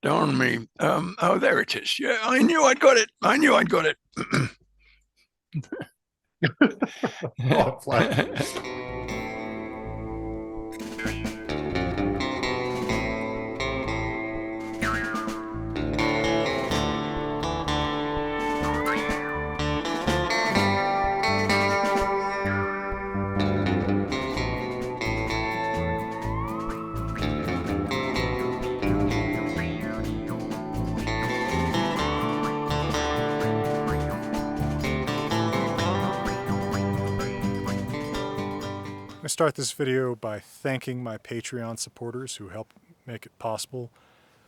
Darn me. Oh, there it is. Yeah, I knew I'd got it. I knew I'd got it. Oh, flat. I start this video by thanking my Patreon supporters who help make it possible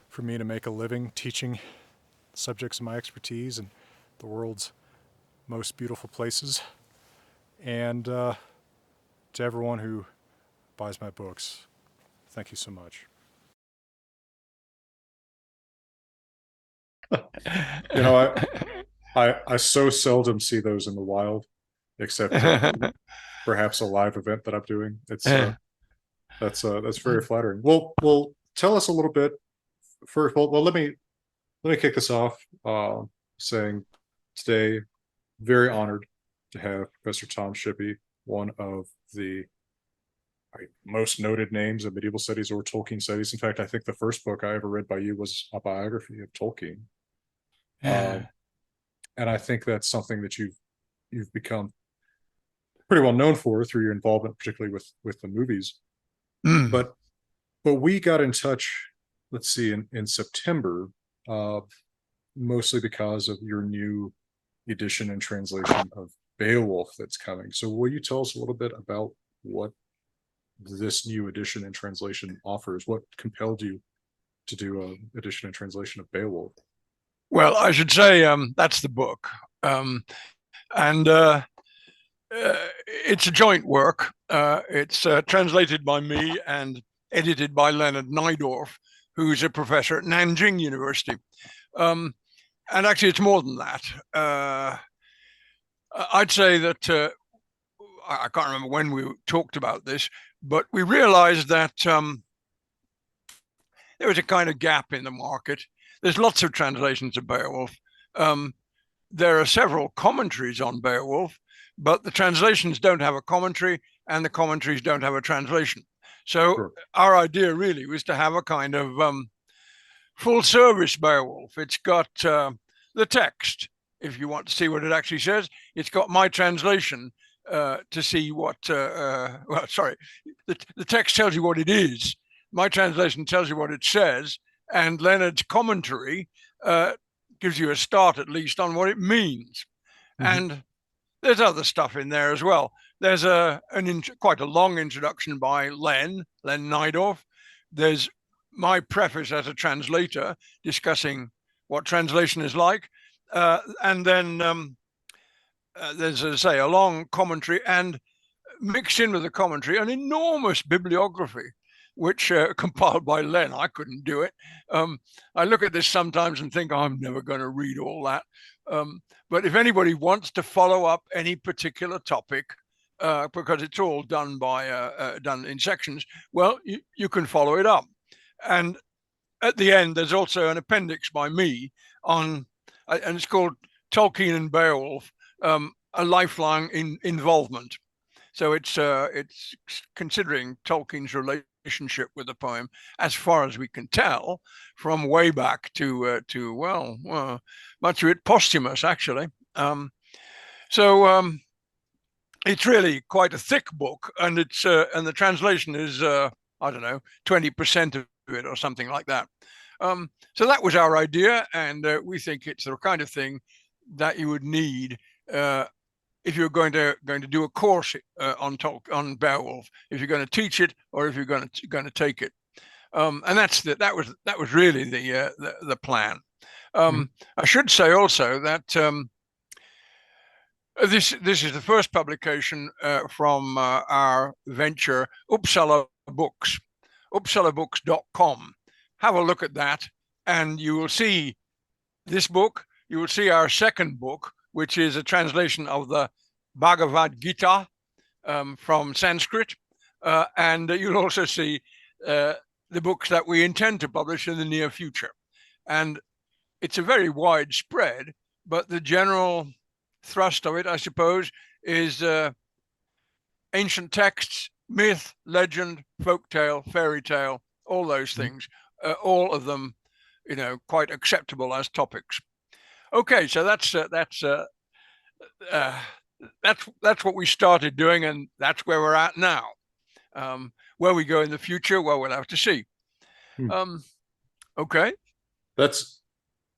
for me to make a living teaching subjects of my expertise in the world's most beautiful places. And to everyone who buys my books, thank you so much. You know, I so seldom see those in the wild, except perhaps a live event that I'm doing. It's that's very flattering. Well, tell us a little bit first. Well, let me kick this off, saying today, very honored to have Professor Tom Shippey, one of the most noted names in medieval studies or Tolkien studies. In fact, I think the first book I ever read by you was a biography of Tolkien. And I think that's something that you've become pretty well known for through your involvement, particularly with the movies. Mm. But we got in touch, let's see, in September, mostly because of your new edition and translation of Beowulf that's coming. So will you tell us a little bit about what this new edition and translation offers? What compelled you to do an edition and translation of Beowulf? Well, I should say that's the book. And it's a joint work. It's translated by me and edited by Leonard Neidorf, who's a professor at Nanjing University. And actually, it's more than that. I'd say that I can't remember when we talked about this, but we realized that there was a kind of gap in the market. There's lots of translations of Beowulf. There are several commentaries on Beowulf, but the translations don't have a commentary and the commentaries don't have a translation. So Sure. our idea really was to have a kind of full service Beowulf. It's got the text, if you want to see what it actually says. It's got my translation to see what, well, sorry, the text tells you what it is. My translation tells you what it says, and Leonard's commentary gives you a start at least on what it means. Mm-hmm. And there's other stuff in there as well. There's quite a long introduction by Len Neidorf. There's my preface as a translator discussing what translation is like. And then there's, as I say, a long commentary, and mixed in with the commentary, an enormous bibliography, which compiled by Len. I couldn't do it. I look at this sometimes and think, I'm never going to read all that. But if anybody wants to follow up any particular topic, because it's all done by done in sections, well, you can follow it up. And at the end, there's also an appendix by me on, and it's called Tolkien and Beowulf, a lifelong involvement. So it's considering Tolkien's relationship with the poem, as far as we can tell, from way back to much of it posthumous, actually. So it's really quite a thick book, and it's and the translation is I don't know, 20% of it or something like that. So that was our idea, and we think it's the kind of thing that you would need if you're going to do a course on Beowulf, if you're going to teach it or if you're going to take it. And that was really the plan. I should say also that this is the first publication from our venture, Uppsala Books, uppsalabooks.com. Have a look at that, and you will see this book. You will see our second book, which is a translation of the Bhagavad Gita from Sanskrit. And you'll also see the books that we intend to publish in the near future. and it's a very wide spread, but the general thrust of it, I suppose, is ancient texts, myth, legend, folktale, fairy tale, all those things, all of them, quite acceptable as topics. Okay, so that's what we started doing, and that's where we're at now. Where we go in the future, well, we'll have to see. Okay.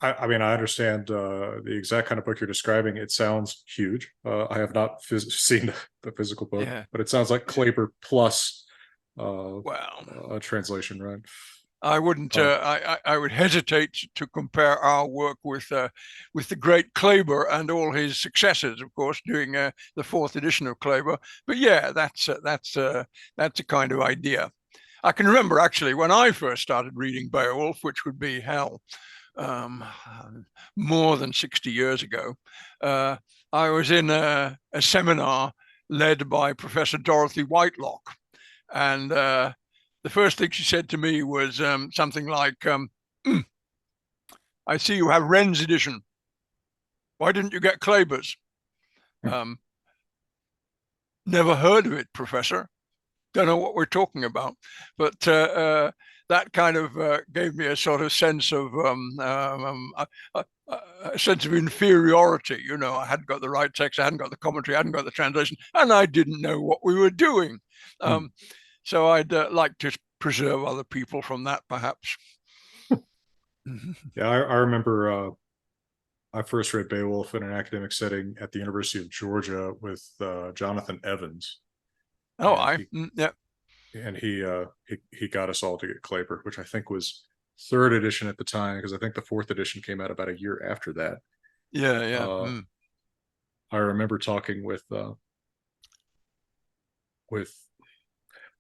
I mean, I understand the exact kind of book you're describing. It sounds huge. I have not seen the physical book, Yeah. but it sounds like Kleber plus well, a translation, right? I wouldn't. I would hesitate to compare our work with the great Kleber and all his successors, of course, doing the 4th edition of Kleber. But yeah, that's a kind of idea. I can remember actually when I first started reading Beowulf, which would be hell, more than 60 years ago. I was in a seminar led by Professor Dorothy Whitelock, and the first thing she said to me was something like, I see you have Wren's edition. Why didn't you get Kleber's? Never heard of it, Professor. Don't know what we're talking about. But that kind of gave me a sort of sense of a sense of inferiority. I hadn't got the right text, I hadn't got the commentary, I hadn't got the translation, and I didn't know what we were doing. So I'd like to preserve other people from that, perhaps. Yeah, I remember I first read Beowulf in an academic setting at the University of Georgia with Jonathan Evans. Oh, yeah. And he got us all to get Kleber, which I think was 3rd edition at the time, because I think the 4th edition came out about a year after that. Yeah. I remember talking with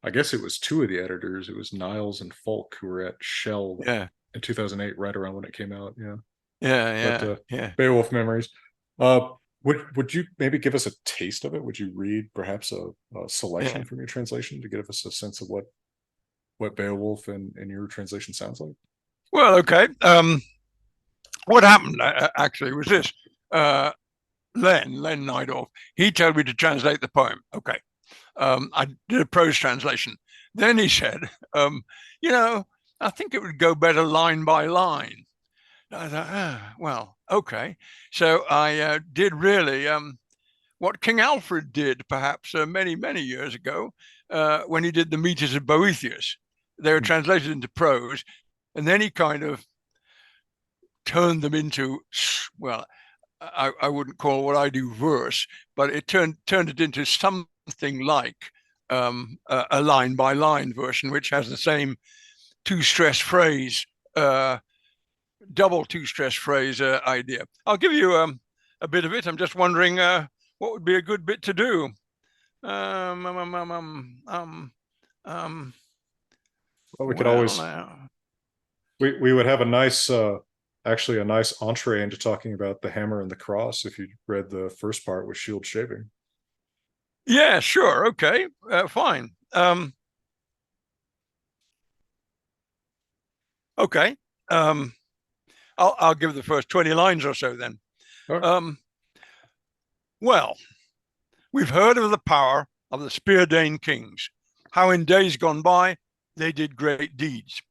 I guess it was 2 of the editors. It was Niles and Falk, who were at Shell in 2008, right around when it came out. Yeah. Beowulf memories. Would you maybe give us a taste of it? Would you read perhaps a selection from your translation to give us a sense of what Beowulf in your translation sounds like? Well, okay. What happened actually was this. Len Neidorf, he told me to translate the poem. Okay. I did a prose translation. Then he said, I think it would go better line by line. I thought, well, okay. So I did really what King Alfred did, perhaps many, many years ago, when he did the Metres of Boethius. They were translated into prose, and then he kind of turned them into, well, I wouldn't call what I do verse, but it turned it into something like a line by line version, which has the same 2-stress phrase, double 2-stress phrase idea. I'll give you a bit of it. I'm just wondering what would be a good bit to do. Well, we could always we would have a nice actually a nice entree into talking about the hammer and the cross if you read the first part with shield shaving. Yeah, sure. Okay, fine. Okay. I'll give the first 20 lines or so then. Right. Well, we've heard of the power of the Spear-Dane kings, how in days gone by they did great deeds.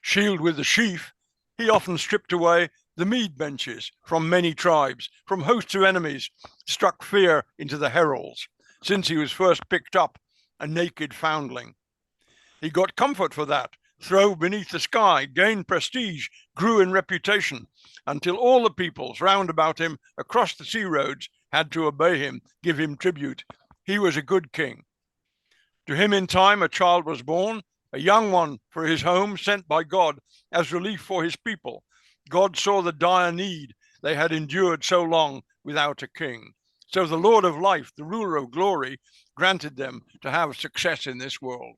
Shield with the sheaf, he often stripped away the mead benches from many tribes, from hosts of enemies, struck fear into the heralds, since he was first picked up, a naked foundling. He got comfort for that, throve beneath the sky, gained prestige, grew in reputation, until all the peoples round about him across the sea roads had to obey him, give him tribute. He was a good king. To him in time a child was born, a young one for his home, sent by God as relief for his people. God saw the dire need they had endured so long without a king. So the Lord of life, the ruler of glory, granted them to have success in this world.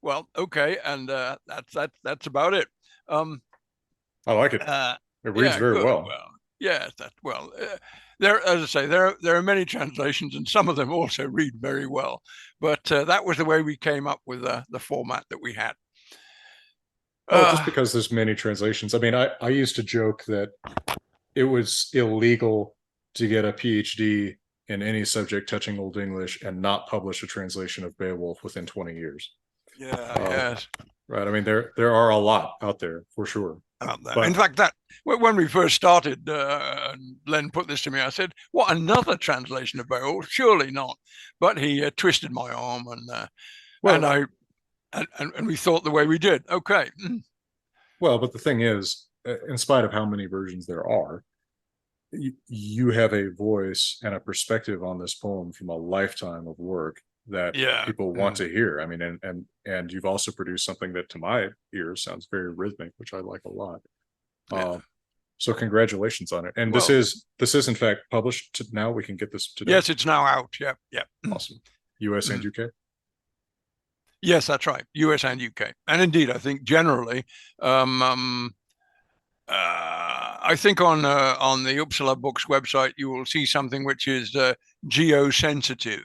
Well, okay, and that's about it. I like it. It reads very good. well. Yes, there, as I say, there are many translations, and some of them also read very well. But that was the way we came up with the format that we had. Well, just because there's many translations. I mean, I used to joke that it was illegal to get a PhD in any subject touching Old English and not publish a translation of Beowulf within 20 years. Yes. Right. I mean, there are a lot out there for sure. Out there. But- In fact, that when we first started, Len put this to me. I said, "What, another translation of Beowulf? Surely not." But he twisted my arm, and we thought the way we did. Okay. Well, but the thing is, in spite of how many versions there are, you have a voice and a perspective on this poem from a lifetime of work that people want to hear. I mean, and you've also produced something that to my ears sounds very rhythmic, which I like a lot. So congratulations on it. And this is in fact published now. We can get this today. Yes, it's now out. Yep. Awesome. US and UK. Yes, that's right. US and UK. And indeed, I think generally, I think on the Uppsala Books website, you will see something which is geosensitive.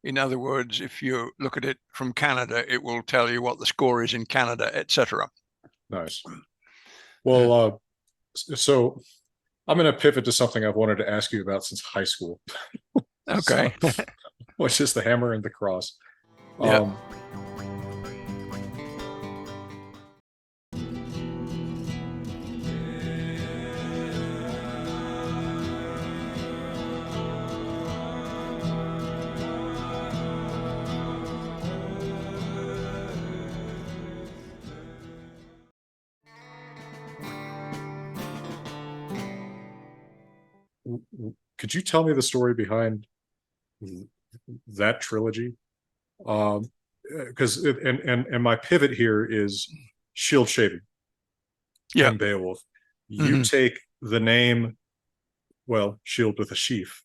In other words, if you look at it from Canada, it will tell you what the score is in Canada, etc. Nice. Well, so I'm going to pivot to something I've wanted to ask you about since high school. Okay. Which is the hammer and the cross. Yep. Could you tell me the story behind that trilogy? Because and my pivot here is shield shaving. Yeah. And Beowulf. You take the name, well, shield with a sheaf,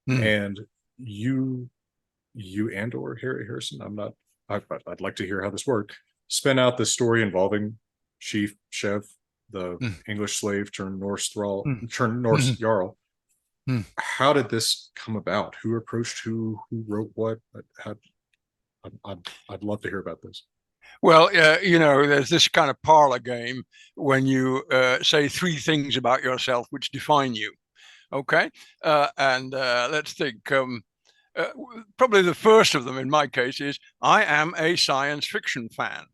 and you and or Harry Harrison. I'd like to hear how this worked. Spin out this story involving Sheaf, Shev, the English slave turned Norse thrall, turned Norse jarl. How did this come about? Who approached who wrote what? I'd love to hear about this. Well, there's this kind of parlor game when you say three things about yourself which define you. Okay. And let's think. Probably the first of them in my case is I am a science fiction fan.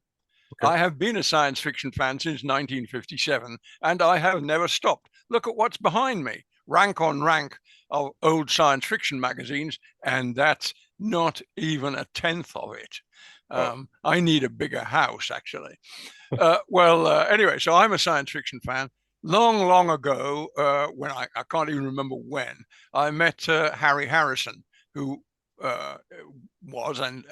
Okay. I have been a science fiction fan since 1957, and I have never stopped. Look at what's behind me. Rank on rank of old science fiction magazines, and that's not even a tenth of it. I need a bigger house, actually. Anyway, so I'm a science fiction fan. Long ago, when I can't even remember when, I met Harry Harrison, who was, and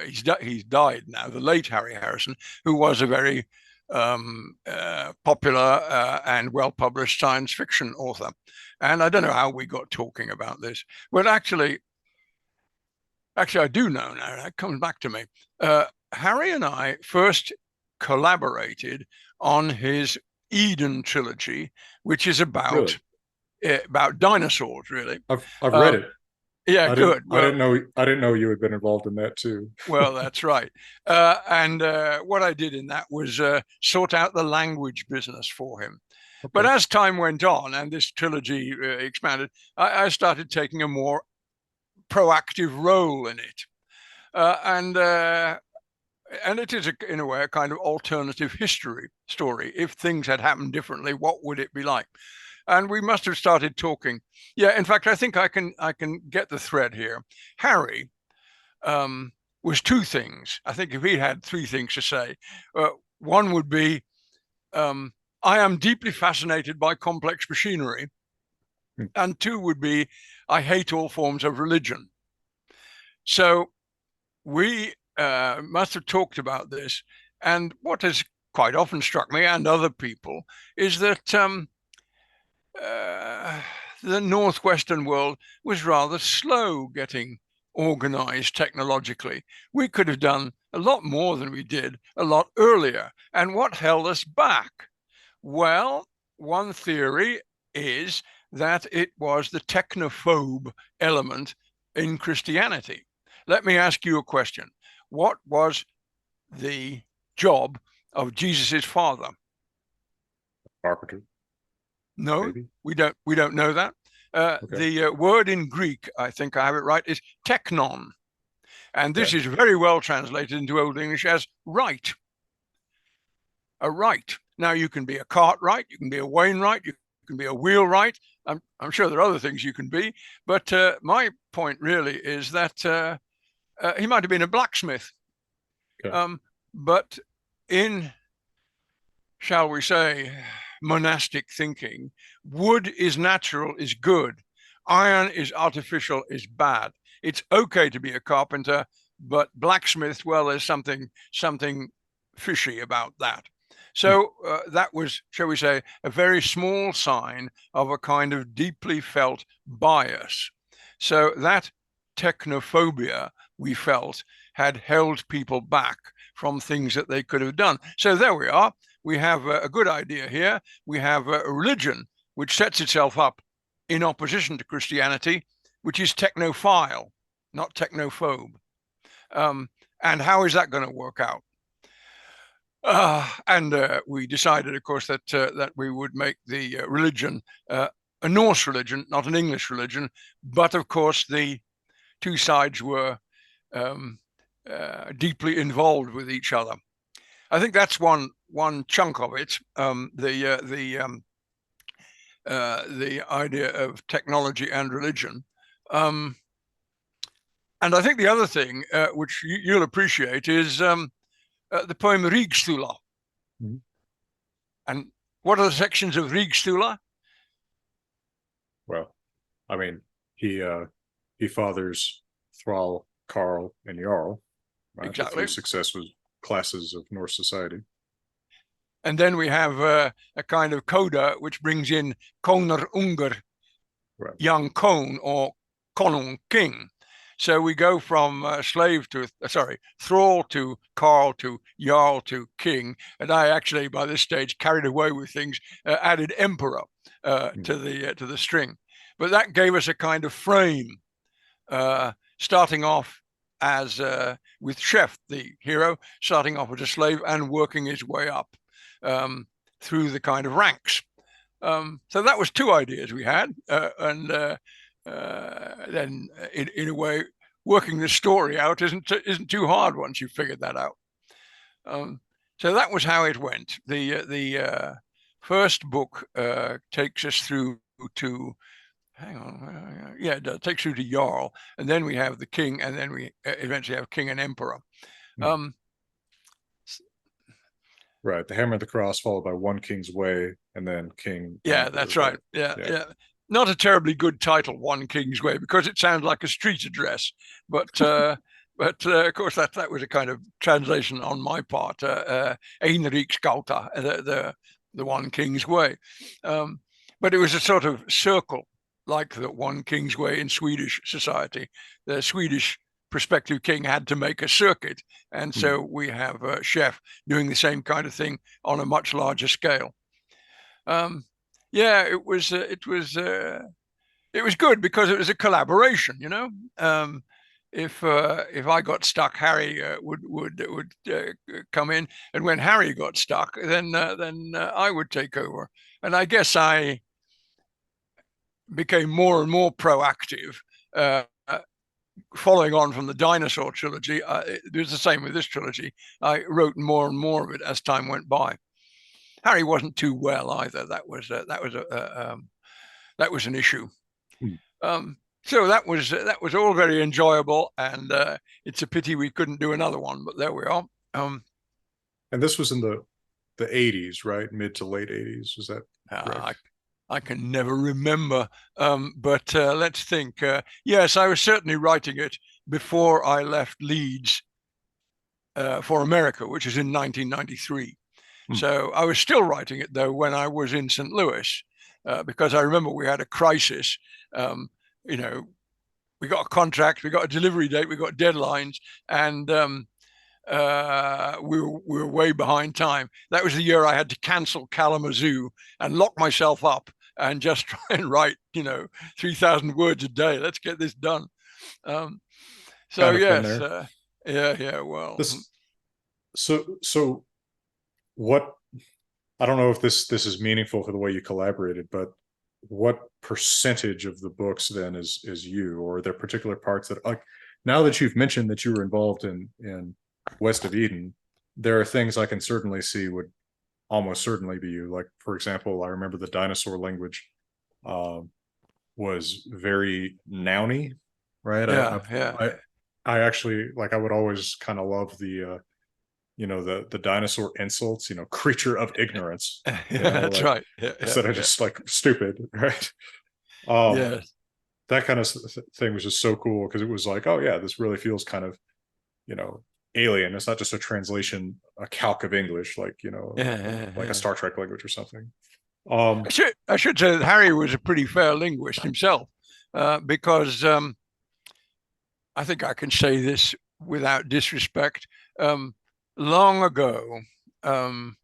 he's died now, the late Harry Harrison, who was a very popular and well-published science fiction author. And I don't know how we got talking about this, but actually I do know now, that comes back to me. Harry and I first collaborated on his Eden trilogy, which is about dinosaurs, really. I've read it. Yeah, good. I didn't know you had been involved in that too. Well, that's right. And what I did in that was sort out the language business for him. Okay. But as time went on and this trilogy expanded, I started taking a more proactive role in it. And it is, in a way, a kind of alternative history story. If things had happened differently, what would it be like? And we must have started talking. Yeah, in fact, I think I can get the thread here. Harry was two things. I think if he had three things to say, one would be, I am deeply fascinated by complex machinery. And two would be, I hate all forms of religion. So we must have talked about this. And what has quite often struck me and other people is that the Northwestern world was rather slow getting organized technologically. We could have done a lot more than we did a lot earlier. And what held us back? Well, one theory is that it was the technophobe element in Christianity. Let me ask you a question. What was the job of Jesus's father? Carpenter. No, Maybe. we don't know that. Okay. The word in Greek, I think I have it right, is teknon. And this Okay. is very well translated into Old English as right. A right. Now, you can be a Cartwright, you can be a Wainwright, you can be a wheelwright. I'm sure there are other things you can be. But my point really is that he might have been a blacksmith. Okay. But in, shall we say, monastic thinking, wood is natural, is good. Iron is artificial, is bad. It's okay to be a carpenter, but blacksmith, well, there's something fishy about that. So that was, shall we say, a very small sign of a kind of deeply felt bias. So that technophobia we felt had held people back from things that they could have done. So there we are. We have a good idea here. We have a religion which sets itself up in opposition to Christianity, which is technophile, not technophobe. And how is that going to work out? And we decided, of course, that we would make the religion a Norse religion, not an English religion. But of course, the two sides were deeply involved with each other. I think that's one chunk of it. The idea of technology and religion. And I think the other thing, which you'll appreciate, is the poem Rígstula. Mm-hmm. And what are the sections of Rígstula? Well, I mean, he fathers Thrall, Carl, and Jarl, right? Exactly. The three successive classes of Norse society. And then we have a kind of coda which brings in Konar Unger, right. Young Kon, or Konung, king. So we go from thrall to Carl to Jarl to king. And I actually, by this stage, carried away with things, added emperor to the string. But that gave us a kind of frame, starting off as with Chef, the hero, starting off as a slave and working his way up through the kind of ranks. So that was two ideas we had, and then in a way, working the story out isn't too hard once you've figured that out. So that was how it went. The first book takes us through to, hang on, yeah, it takes you to Jarl, and then we have the king, and then we eventually have king and emperor. Right, the Hammer of the Cross followed by One King's Way, and then King. Yeah, that's right. Yeah. Not a terribly good title, One King's Way, because it sounds like a street address. But of course that was a kind of translation on my part. Einriksgauta, the One King's Way. But it was a sort of circle, like the One King's Way in Swedish society. The Swedish prospective king had to make a circuit, and so we have Chef doing the same kind of thing on a much larger scale. Yeah, it was good because it was a collaboration, you know. If I got stuck, Harry would come in, and when Harry got stuck, then I would take over, and I guess I became more and more proactive. Following on from the dinosaur trilogy, it was the same with this trilogy. I wrote more and more of it as time went by. Harry wasn't too well either. That was an issue. So that was all very enjoyable, and it's a pity we couldn't do another one. But there we are. And this was in the 80s, right? Mid to late 80s. Was that correct? I can never remember, but let's think. Yes, I was certainly writing it before I left Leeds for America, which is in 1993. So I was still writing it, though, when I was in St. Louis, because I remember we had a crisis. You know, we got a contract, we got a delivery date, we got deadlines, and we were way behind time. That was the year I had to cancel Kalamazoo and lock myself up and just try and write, 3,000 words a day. Let's get this done. So yes, yeah. Well, so what, I don't know if this is meaningful for the way you collaborated, but what percentage of the books then is you, or are there particular parts that, like, now that you've mentioned that you were involved in West of Eden, there are things I can certainly see would almost certainly be you. Like, for example, I remember the dinosaur language was very nouny, right? Yeah. I actually, like, I would always kind of love the the dinosaur insults, creature of ignorance, That's like, right. instead of just like stupid, right? Um, Yes. that kind of thing was just so cool, because it was like, oh yeah, this really feels kind of, you know, alien. It's not just a translation, a calc of English, like, like a Yeah. Star Trek language or something. Um, I should say that Harry was a pretty fair linguist himself, because I think I can say this without disrespect. Long ago, um,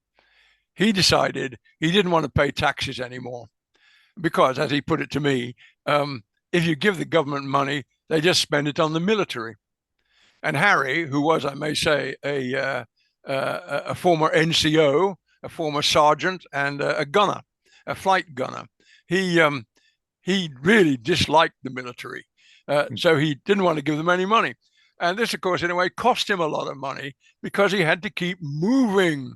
he decided he didn't want to pay taxes anymore because, as he put it to me, if you give the government money, they just spend it on the military. And Harry, who was, I may say, a former NCO, a former sergeant, and a gunner, a flight gunner, he he really disliked the military, so he didn't want to give them any money. And this, of course, in a way, cost him a lot of money because he had to keep moving.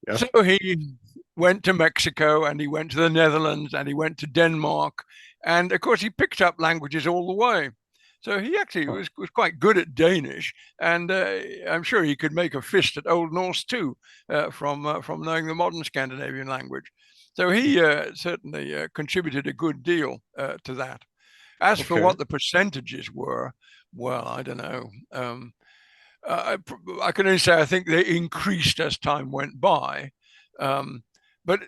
yeah. So he went to Mexico, and he went to the Netherlands, and he went to Denmark. And of course, he picked up languages all the way. So he actually was quite good at Danish, and I'm sure he could make a fist at Old Norse too, from knowing the modern Scandinavian language. So he certainly contributed a good deal to that. As for Okay. what the percentages were, well, I don't know. I can only say I think they increased as time went by, but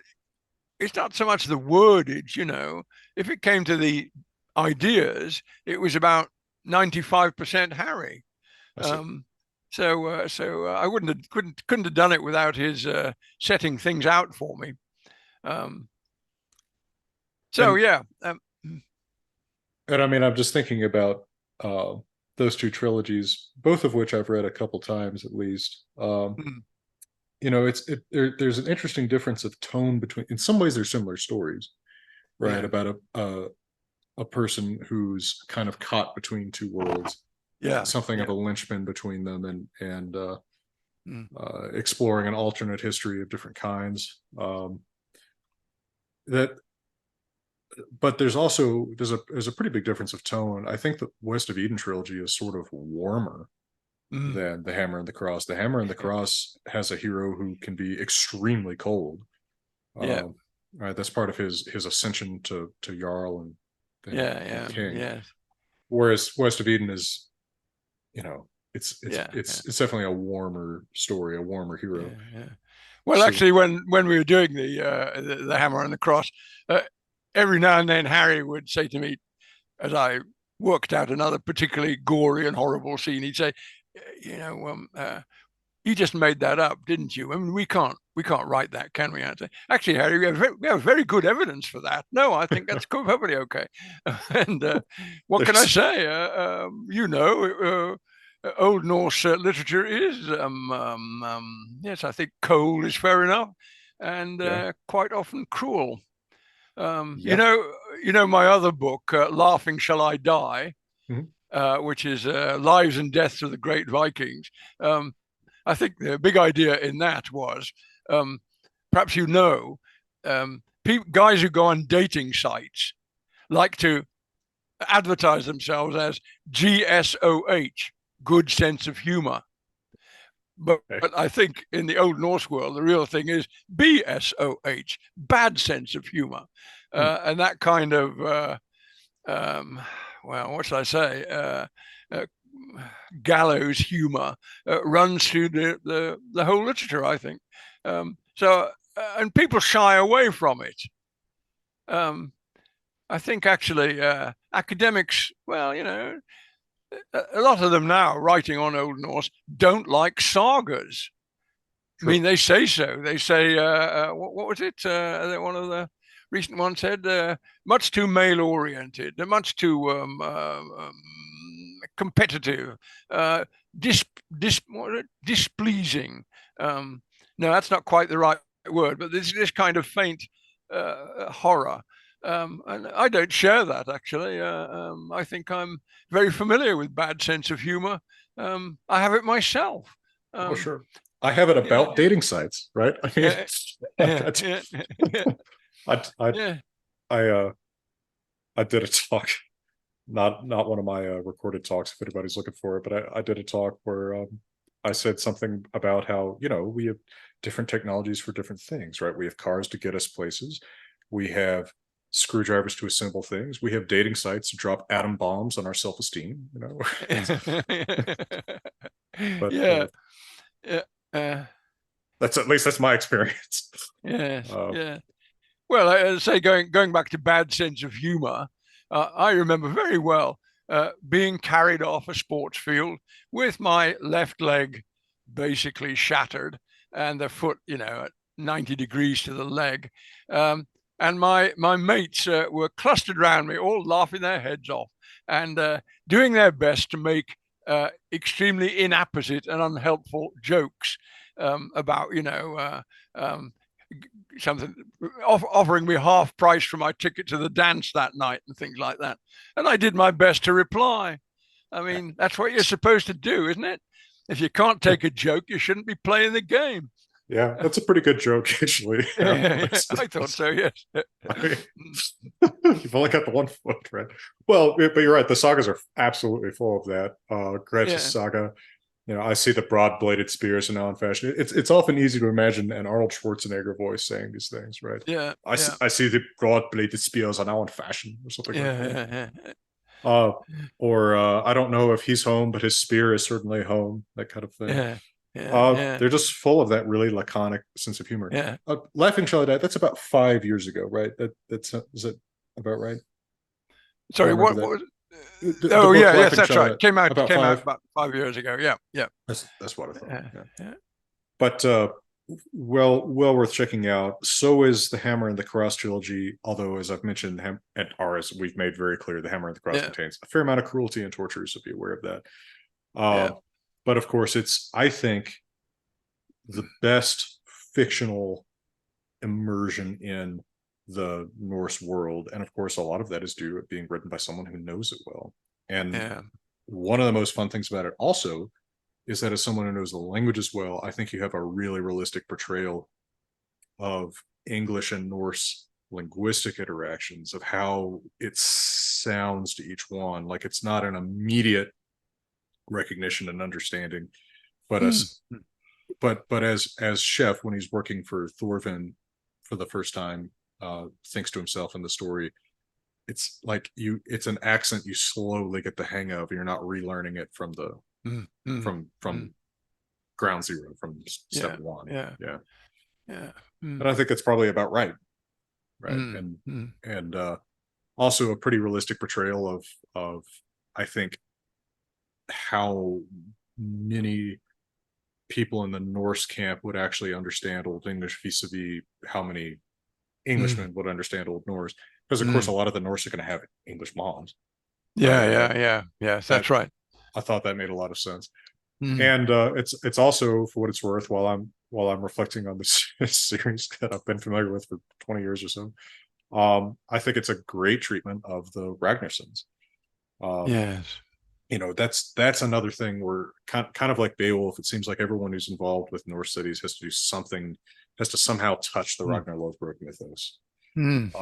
it's not so much the wordage. If it came to the ideas, it was about 95% Harry. I see. So I couldn't have done it without his setting things out for me. So And yeah, and I mean, I'm just thinking about uh, those two trilogies, both of which I've read a couple times at least. mm, There's an interesting difference of tone between. In some ways, they're similar stories, right? yeah, About a person who's kind of caught between two worlds, yeah, something of yeah. a linchpin between them, and Mm, exploring an alternate history of different kinds. That, but there's a pretty big difference of tone. I think the West of Eden trilogy is sort of warmer mm, than the Hammer and the Cross. The Hammer and the yeah, Cross has a hero who can be extremely cold. yeah, Um, right, that's part of his ascension to Jarl and yeah, King. yeah, Whereas West of Eden is, you know, it's it's yeah, yeah. it's it's definitely a warmer story, a warmer Yeah, hero. yeah. Well, So actually, when we were doing the Hammer and the Cross, uh, every now and then Harry would say to me, as I worked out another particularly gory and horrible scene, he'd say, "You just made that up, didn't you? I mean, we can't write that, can we?" I'd say, "Actually, Harry, we have very good evidence for that. No, I think that's perfectly okay." And what can I there's say? Old Norse literature is, yes, I think cold is fair enough, and yeah, quite often cruel. Um, you yeah. know, my other book, "Laughing Shall I Die," Mhm. which is lives and deaths of the great Vikings. I think the big idea in that was, um, perhaps guys who go on dating sites like to advertise themselves as GSOH, good sense of humor. But, Okay. but I think in the Old Norse world, the real thing is BSOH, bad sense of humor. Hmm. And that kind of, well, what should I say? Uh, Gallows humor runs through the whole literature, I think. And people shy away from it. Um, I think actually academics, well, a lot of them now writing on Old Norse don't like sagas. I Sure. mean, they say so. They say, what was it? One of the recent ones said, much too male oriented, much too competitive, dis, displeasing. Um, no, that's not quite the right word, but this kind of faint horror. And I don't share that, actually. I think I'm very familiar with bad sense of humor. I have it myself. Oh, sure. I have it about dating sites, right? I mean, yeah. I did a talk, not one of my recorded talks, if anybody's looking for it, but I did a talk where I said something about how, you know, we have different technologies for different things, right? We have cars to get us places. We have screwdrivers to assemble things. We have dating sites to drop atom bombs on our self-esteem, you know. But yeah. that's, at least that's my experience. Yes. Yeah. Well, I say going back to bad sense of humor, I remember very well being carried off a sports field with my left leg basically shattered and the foot, you know, at 90 degrees to the leg. And my mates were clustered around me, all laughing their heads off and doing their best to make extremely inapposite and unhelpful jokes about, you know, something, offering me half price for my ticket to the dance that night and things like that. And I did my best to reply. I mean, that's what you're supposed to do, isn't it? If you can't take a joke, you shouldn't be playing the game. Yeah, that's a pretty good joke, actually. I thought so, yes. I mean, you've only got the one foot, right? Well, but you're right. The sagas are absolutely full of that. Gretchen saga. You know, I see the broad-bladed spears are now in fashion. It's often easy to imagine an Arnold Schwarzenegger voice saying these things, right? Yeah. I see the broad-bladed spears are now in fashion, or something like that. Or I don't know if he's home, but his spear is certainly home. That kind of thing. They're just full of that really laconic sense of humor. Laughing Shall I Die, that's about 5 years ago, right? Is that about right? Sorry, what was yes, that's right. Came out about 5 years ago. Yeah. That's what I thought. But well worth checking out. So is the Hammer and the Cross trilogy, although as I've mentioned, and as we've made very clear, the Hammer and the Cross contains a fair amount of cruelty and torture, so be aware of that. But of course, it's, I think, the best fictional immersion in the Norse world. And of course, a lot of that is due to it being written by someone who knows it well. And one of the most fun things about it also is that as someone who knows the language as well, I think you have a really realistic portrayal of English and Norse linguistic interactions, of how it sounds to each one. Like, it's not an immediate recognition and understanding, but as Chef, when he's working for Thorfinn for the first time, thinks to himself in the story, it's like it's an accent you slowly get the hang of. You're not relearning it from the from ground zero, from step one. And I think that's probably about right. And also a pretty realistic portrayal of I think how many people in the Norse camp would actually understand Old English vis-a-vis how many Englishmen would understand Old Norse, because of course a lot of the Norse are going to have English moms. Yes, that's right. I thought that made a lot of sense. And it's also, for what it's worth, while I'm reflecting on this series that I've been familiar with for 20 years or so, I think it's a great treatment of the Ragnarsons. You know, that's another thing where kind of like Beowulf, it seems like everyone who's involved with Norse cities has to do something, has to somehow touch the Ragnar Lothbrok mythos. And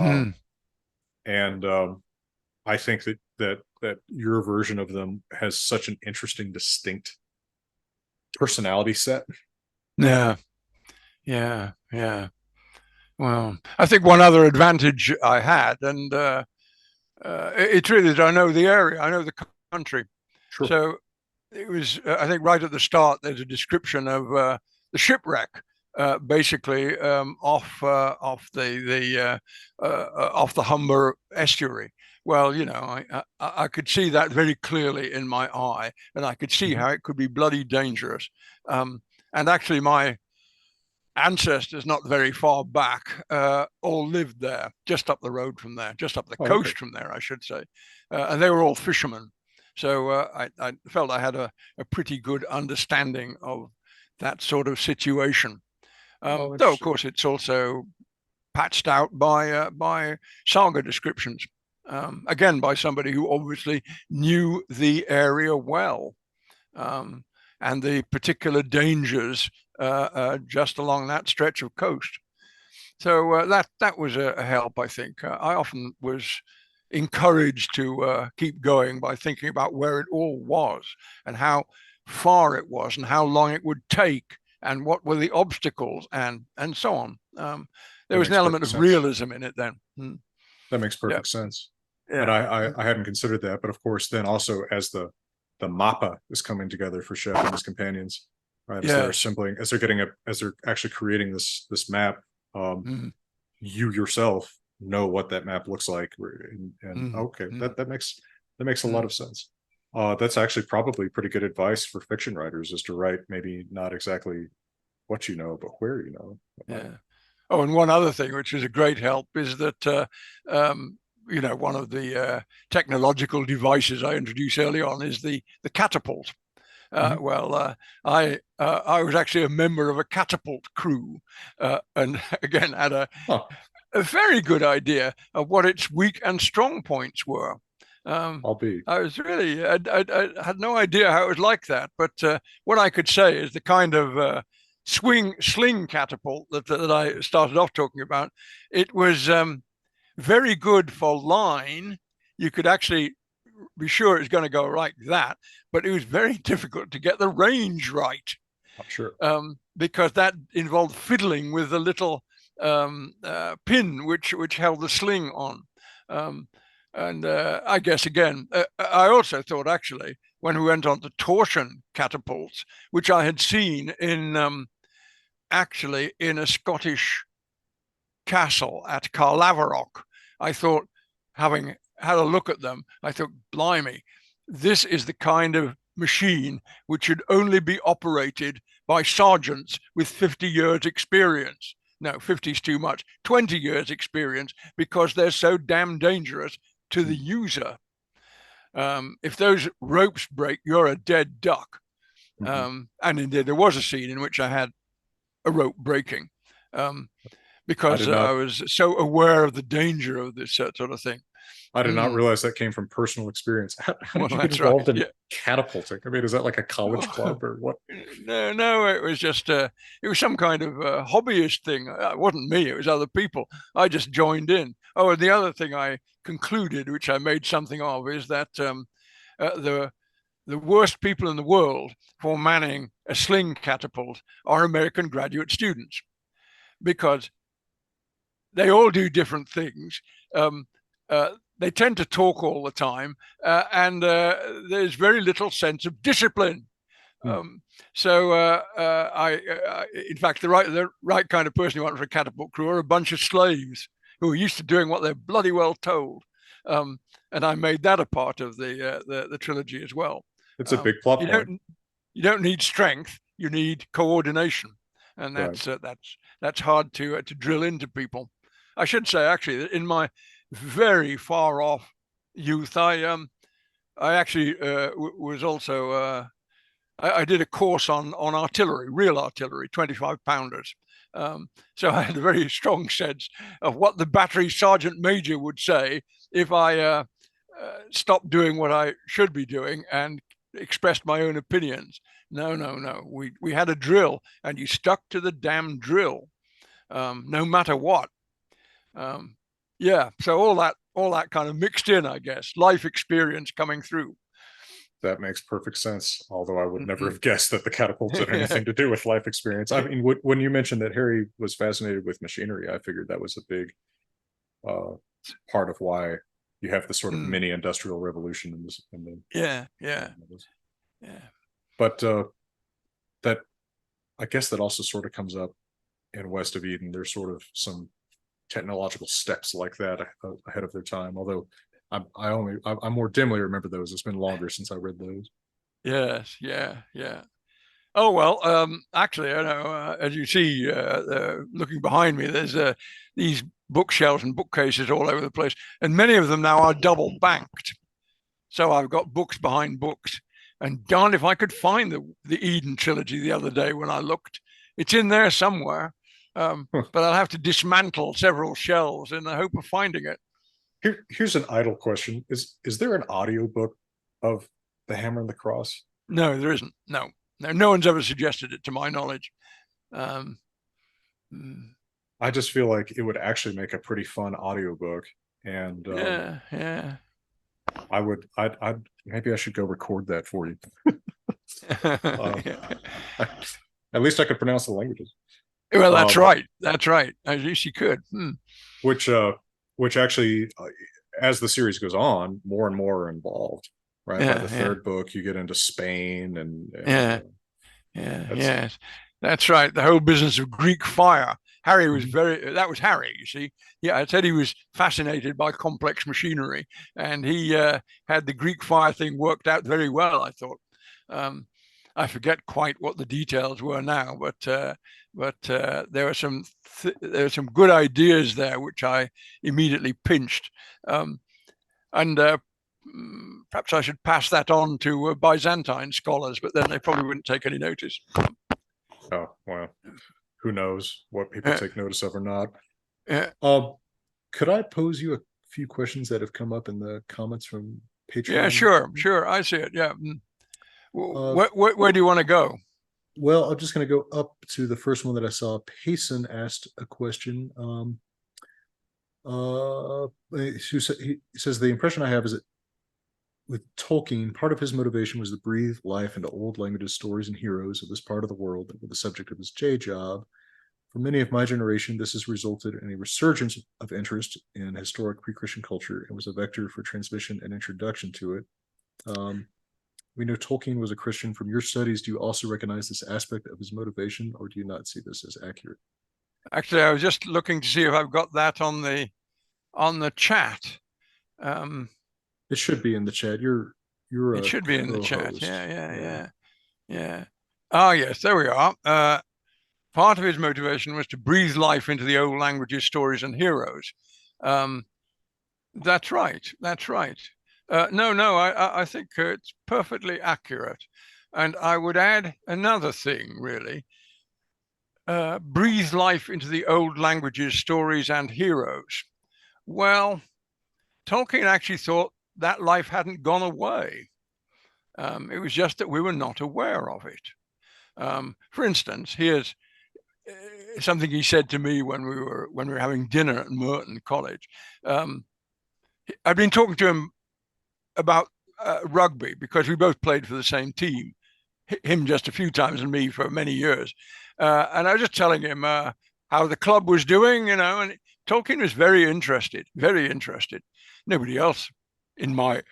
I think that your version of them has such an interesting, distinct personality set. Yeah. Well, I think one other advantage I had, and it's really that I know the area, I know the country. Sure. So it was, I think, right at the start, there's a description of the shipwreck, basically off the Humber estuary. Well, you know, I could see that very clearly in my eye, and I could see how it could be bloody dangerous. And actually, my ancestors, not very far back, all lived there, just up the road from there, just up the coast from there, I should say. And they were all fishermen. So I felt I had a pretty good understanding of that sort of situation. Oh, Though of interesting. course it's also patched out by saga descriptions, again by somebody who obviously knew the area well, and the particular dangers just along that stretch of coast. So that was a help, I think. I often was encouraged to keep going by thinking about where it all was and how far it was and how long it would take and what were the obstacles and so on. There That was an makes element perfect of sense. realism in it then. That makes Yeah, perfect sense. And yeah, I hadn't considered that, but of course, then also as the mappa is coming together for Shep and his companions, right? As they're yes. assembling, as they're actually creating this map, um, Mm, you yourself know what that map looks like, and mm, okay, mm, that makes a lot mm, of sense. That's actually probably pretty good advice for fiction writers, is to write maybe not exactly what you know, but where you know. yeah. Oh, and one other thing, which is a great help, is that one of the technological devices I introduced early on is the catapult. Mhm. I was actually a member of a catapult crew, and again had Huh, a very good idea of what its weak and strong points were. Um, I'll be. I was really, I had no idea how it was like that, but what I could say is the kind of sling catapult that I started off talking about. It was very good for line. You could actually be sure it's going to go like that, but it was very difficult to get the range right, I'm sure. because that involved fiddling with the little pin which held the sling on. Um, and I guess again, I also thought actually when we went on to torsion catapults, which I had seen in actually in a Scottish castle at Carlaverock, I thought, having had a look at them, I thought, blimey, this is the kind of machine which should only be operated by sergeants with 50 years experience. No, 50 is too much. 20 years experience, because they're so damn dangerous to the user. If those ropes break, you're a dead duck. Mhm. And indeed, there was a scene in which I had a rope breaking, I because did I not. was so aware of the danger of this sort of thing. I did not Mm. realize that came from personal experience. How Well, did you get that's right. involved in Yeah. catapulting? I mean, is that like a college Oh, club or what? no, no, it was just it was some kind of hobbyist thing. It wasn't me; it was other people. I just joined in. Oh, and the other thing I concluded, which I made something of, is that the worst people in the world for manning a sling catapult are American graduate students, because they all do different things. Um, they tend to talk all the time, and there's very little sense of discipline. Hmm. In fact, the right kind of person you want for a catapult crew are a bunch of slaves who are used to doing what they're bloody well told. Um, and I made that a part of the trilogy as well. It's a Um, big plot you point, don't need strength; you need coordination, and right? that's hard to drill into people. I should say actually that in my very far off youth, I actually was also I did a course on artillery, real artillery, 25 pounders. So I had a very strong sense of what the battery sergeant major would say if I stopped doing what I should be doing and expressed my own opinions. No, no, no. We had a drill, and you stuck to the damn drill, no matter what. Um, yeah. So all that kind of mixed in, I guess, life experience coming through. That makes perfect sense. Although I would never Mm-hmm. have guessed that the catapults had anything to do with life experience. I mean, when you mentioned that Harry was fascinated with machinery, I figured that was a big uh, part of why you have this sort of Mm. mini industrial revolution in this. In the, Yeah, yeah, yeah. but that I guess that also sort of comes up in West of Eden. There's sort of some technological steps like that ahead of their time. Although I more dimly remember those. It's been longer since I read those. Yes, yeah, yeah. Oh well, actually, I know. As you see, looking behind me, there's these bookshelves and bookcases all over the place, and many of them now are double banked. So I've got books behind books, and darned if I could find the Eden trilogy the other day when I looked. It's in there somewhere. but I'll have to dismantle several shelves in the hope of finding it. Here's an idle question: Is there an audiobook of The Hammer and the Cross? No, there isn't. No, no one's ever suggested it to my knowledge. Um, I just feel like it would actually make a pretty fun audiobook, and yeah. I'd maybe I should go record that for you. At least I could pronounce the languages. Well, that's right. That's right. At least you could. Which actually, as the series goes on, more and more are involved. Right. By the third book, you get into Spain and yes, that's right. The whole business of Greek fire. Harry was that was Harry, you see. Yeah, I said he was fascinated by complex machinery, and he had the Greek fire thing worked out very well, I thought. I forget quite what the details were now, but there were some good ideas there which I immediately pinched, and perhaps I should pass that on to Byzantine scholars, but then they probably wouldn't take any notice. Oh well, who knows what people take notice of or not? Yeah. Could I pose you a few questions that have come up in the comments from Patreon? Yeah, sure. I see it. Yeah. Where do you want to go? Well, I'm just going to go up to the first one that I saw. Payson asked a question. He says, the impression I have is that with Tolkien, part of his motivation was to breathe life into old languages, stories, and heroes of this part of the world that were the subject of his J job. For many of my generation, this has resulted in a resurgence of interest in historic pre-Christian culture and was a vector for transmission and introduction to it. We know Tolkien was a Christian. From your studies, do you also recognize this aspect of his motivation, or do you not see this as accurate? Actually, I was just looking to see if I've got that on the chat. It should be in the chat. It should be in the chat. Yeah. Oh yes, there we are. Part of his motivation was to breathe life into the old languages, stories, and heroes. That's right. No, I think it's perfectly accurate. And I would add another thing, really. Breathe life into the old languages, stories, and heroes. Well, Tolkien actually thought that life hadn't gone away. It was just that we were not aware of it. For instance, here's something he said to me when we were having dinner at Merton College. I'd been talking to him about rugby because we both played for the same team. Him just a few times and me for many years. And I was just telling him how the club was doing, and Tolkien was very interested. Nobody else in my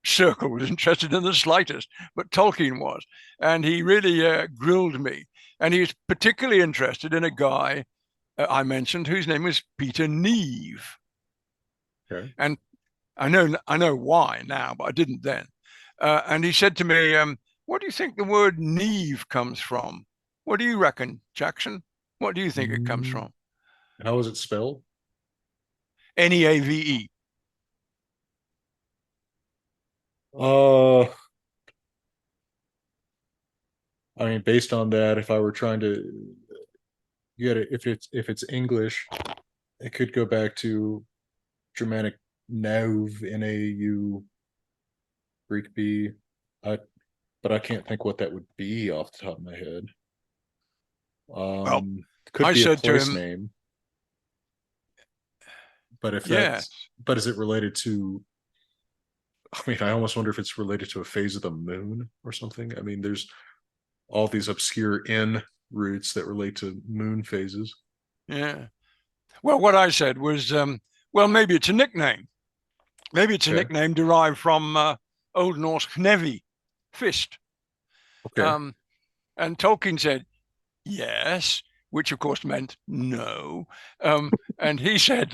circle was interested in the slightest, but Tolkien was. And he really grilled me. And he was particularly interested in a guy I mentioned whose name was Peter Neave. Okay. And I know why now, but I didn't then. And he said to me, what do you think the word Neve comes from? What do you reckon, Jackson? What do you think it comes from? How is it spelled? Neave. I mean, based on that, if I were trying to get it, if it's English, it could go back to Germanic Nauv, N-A-U, Greek B, but I can't think what that would be off the top of my head. Well, could I be a said to place him, name. But if yes. but is it related to, I mean, I almost wonder if it's related to a phase of the moon or something. I mean, there's all these obscure N roots that relate to moon phases. Yeah. Well, what I said was, well, maybe it's a nickname. Maybe it's a nickname derived from Old Norse Hnevi, fist. Okay. And Tolkien said, yes, which of course meant no. And he said,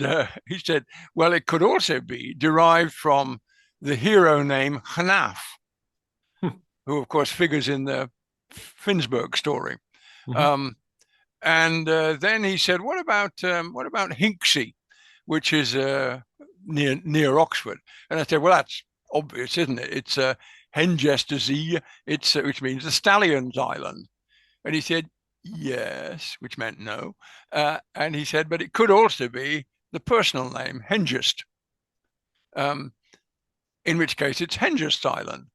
well, it could also be derived from the hero name Hnaf, who of course figures in the Finnsburg story. And then he said, what about Hinksey, which is near Oxford? And I said, well, that's obvious, isn't it? It's Hengestasy, which means the Stallions Island. And he said, yes, which meant no. And he said, but it could also be the personal name, Hengist, in which case it's Hengist Island.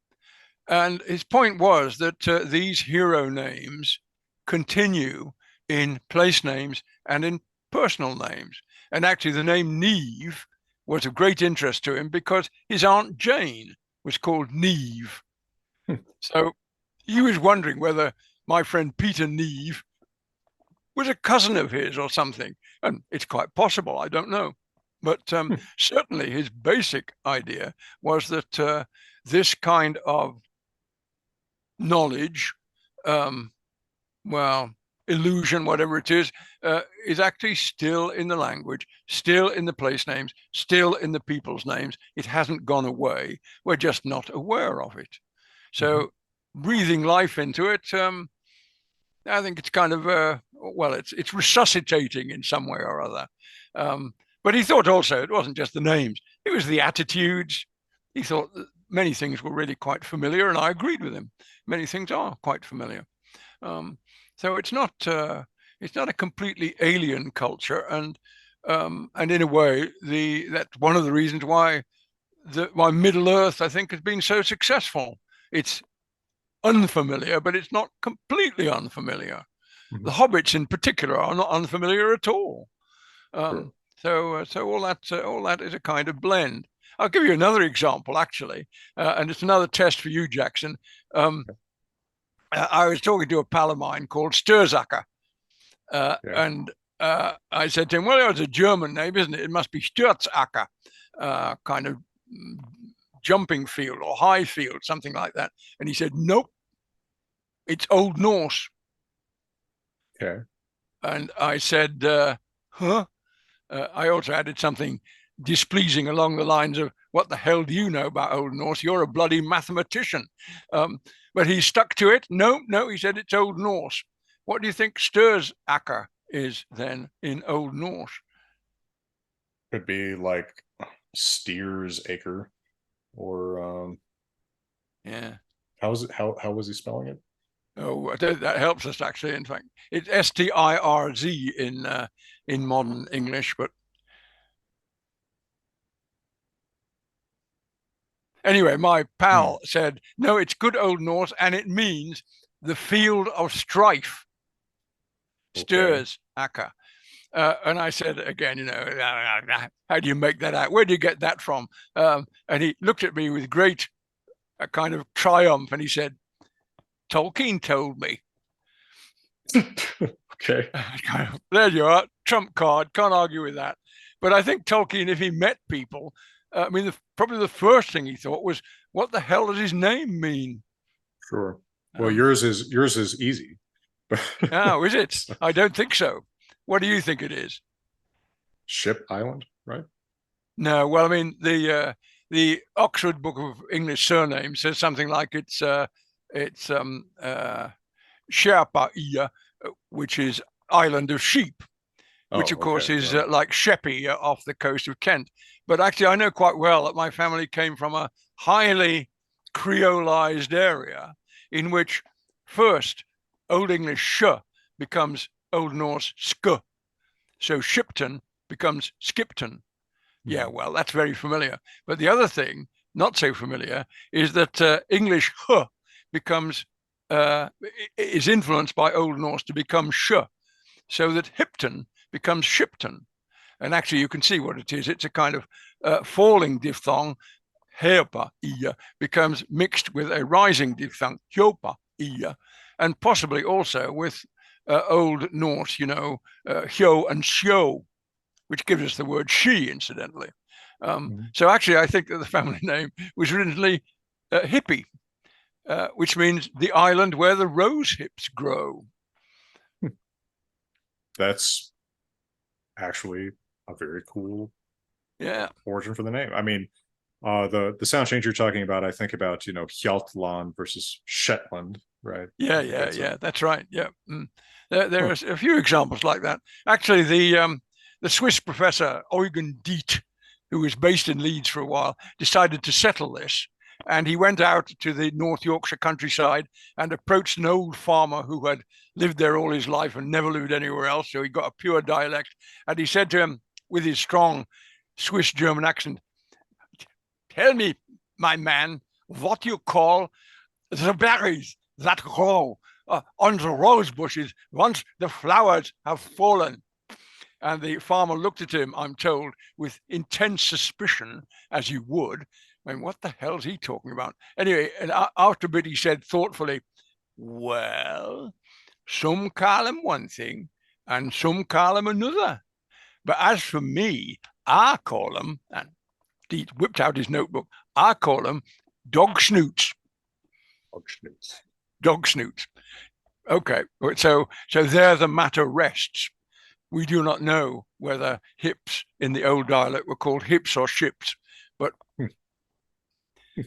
And his point was that these hero names continue in place names and in personal names. And actually, the name Neve was of great interest to him because his Aunt Jane was called Neve. So he was wondering whether my friend Peter Neve was a cousin of his or something. And it's quite possible, I don't know. But certainly his basic idea was that this kind of knowledge, well, illusion, whatever it is actually still in the language, still in the place names, still in the people's names. It hasn't gone away. We're just not aware of it. So breathing life into it, I think it's kind of, well, it's resuscitating in some way or other. But he thought also it wasn't just the names, it was the attitudes. He thought that many things were really quite familiar, and I agreed with him. Many things are quite familiar. So it's not a completely alien culture, and in a way, that's one of the reasons why Middle Earth, I think, has been so successful. It's unfamiliar, but it's not completely unfamiliar. The hobbits, in particular, are not unfamiliar at all. So all that is a kind of blend. I'll give you another example, actually, and it's another test for you, Jackson. I was talking to a pal of mine called Sturzacker, and I said to him, well, it's a German name, isn't it? It must be Sturzacker, kind of jumping field or high field, something like that. And he said, nope, it's Old Norse. Okay. And I said, huh? I also added something displeasing along the lines of, what the hell do you know about Old Norse? You're a bloody mathematician. But he stuck to it. No, he said it's Old Norse. What do you think Sturzacker is then in Old Norse? Could be like Steers Acre, or yeah. How was he spelling it? Oh, that helps us actually. In fact, it's Stirz in modern English, but anyway, my pal said, no, it's good Old Norse, and it means the field of strife. Sturzacker. And I said again, how do you make that out? Where do you get that from? And he looked at me with great kind of triumph, and he said, Tolkien told me. Okay. There you are, trump card, can't argue with that. But I think Tolkien, if he met people, I mean, probably the first thing he thought was, what the hell does his name mean? Sure. Well, yours is easy. Oh, is it? I don't think so. What do you think it is? Ship Island, right? No, well, I mean, the Oxford Book of English Surnames says something like it's Shippey, which is Island of Sheep, which of course is like Shippey off the coast of Kent. But actually, I know quite well that my family came from a highly creolized area in which first Old English sh becomes Old Norse sk. So Shipton becomes Skipton. Yeah, well, that's very familiar. But the other thing, not so familiar, is that English h becomes is influenced by Old Norse to become sh, so that Hipton becomes Shipton. And actually, you can see what it is. It's a kind of falling diphthong. Herpa iya becomes mixed with a rising diphthong, hyopa iya, and possibly also with Old Norse, hyo and shyo, which gives us the word she, incidentally. So actually, I think that the family name was originally Hippie, which means the island where the rose hips grow. That's actually a very cool origin for the name. I mean, the sound change you're talking about, I think about, Hjaltland versus Shetland, right? Yeah, that's right. Yeah. There are a few examples like that. Actually, the Swiss professor Eugen Diet, who was based in Leeds for a while, decided to settle this, And he went out to the North Yorkshire countryside and approached an old farmer who had lived there all his life and never lived anywhere else. So he got a pure dialect. And he said to him with his strong Swiss German accent, "Tell me, my man, what you call the berries that grow on the rose bushes once the flowers have fallen." And the farmer looked at him, I'm told, with intense suspicion, as you would. I mean, what the hell is he talking about? Anyway, and after a bit, he said thoughtfully, "Well, some call him one thing and some call him another. But as for me, I call him," and he whipped out his notebook, "I call him dog snoots." Dog snoots. Dog snoots. Okay, so there the matter rests. We do not know whether hips in the old dialect were called hips or ships, but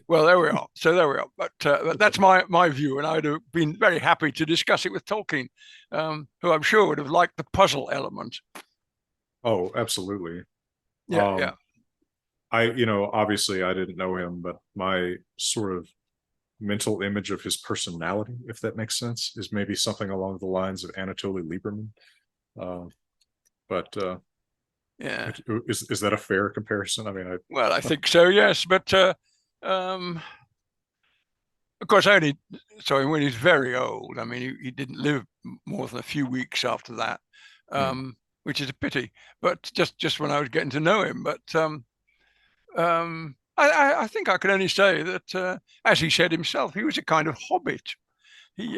well, there we are. So there we are. But that's my view, and I'd have been very happy to discuss it with Tolkien, who I'm sure would have liked the puzzle element. Oh, absolutely. Yeah, yeah. Obviously I didn't know him, but my sort of mental image of his personality, if that makes sense, is maybe something along the lines of Anatoly Lieberman. Yeah. Is that a fair comparison? I mean, Well, I think so, yes. But of course, when he's very old. I mean, he didn't live more than a few weeks after that, which is a pity. But just when I was getting to know him, but I think I can only say that, as he said himself, he was a kind of hobbit. He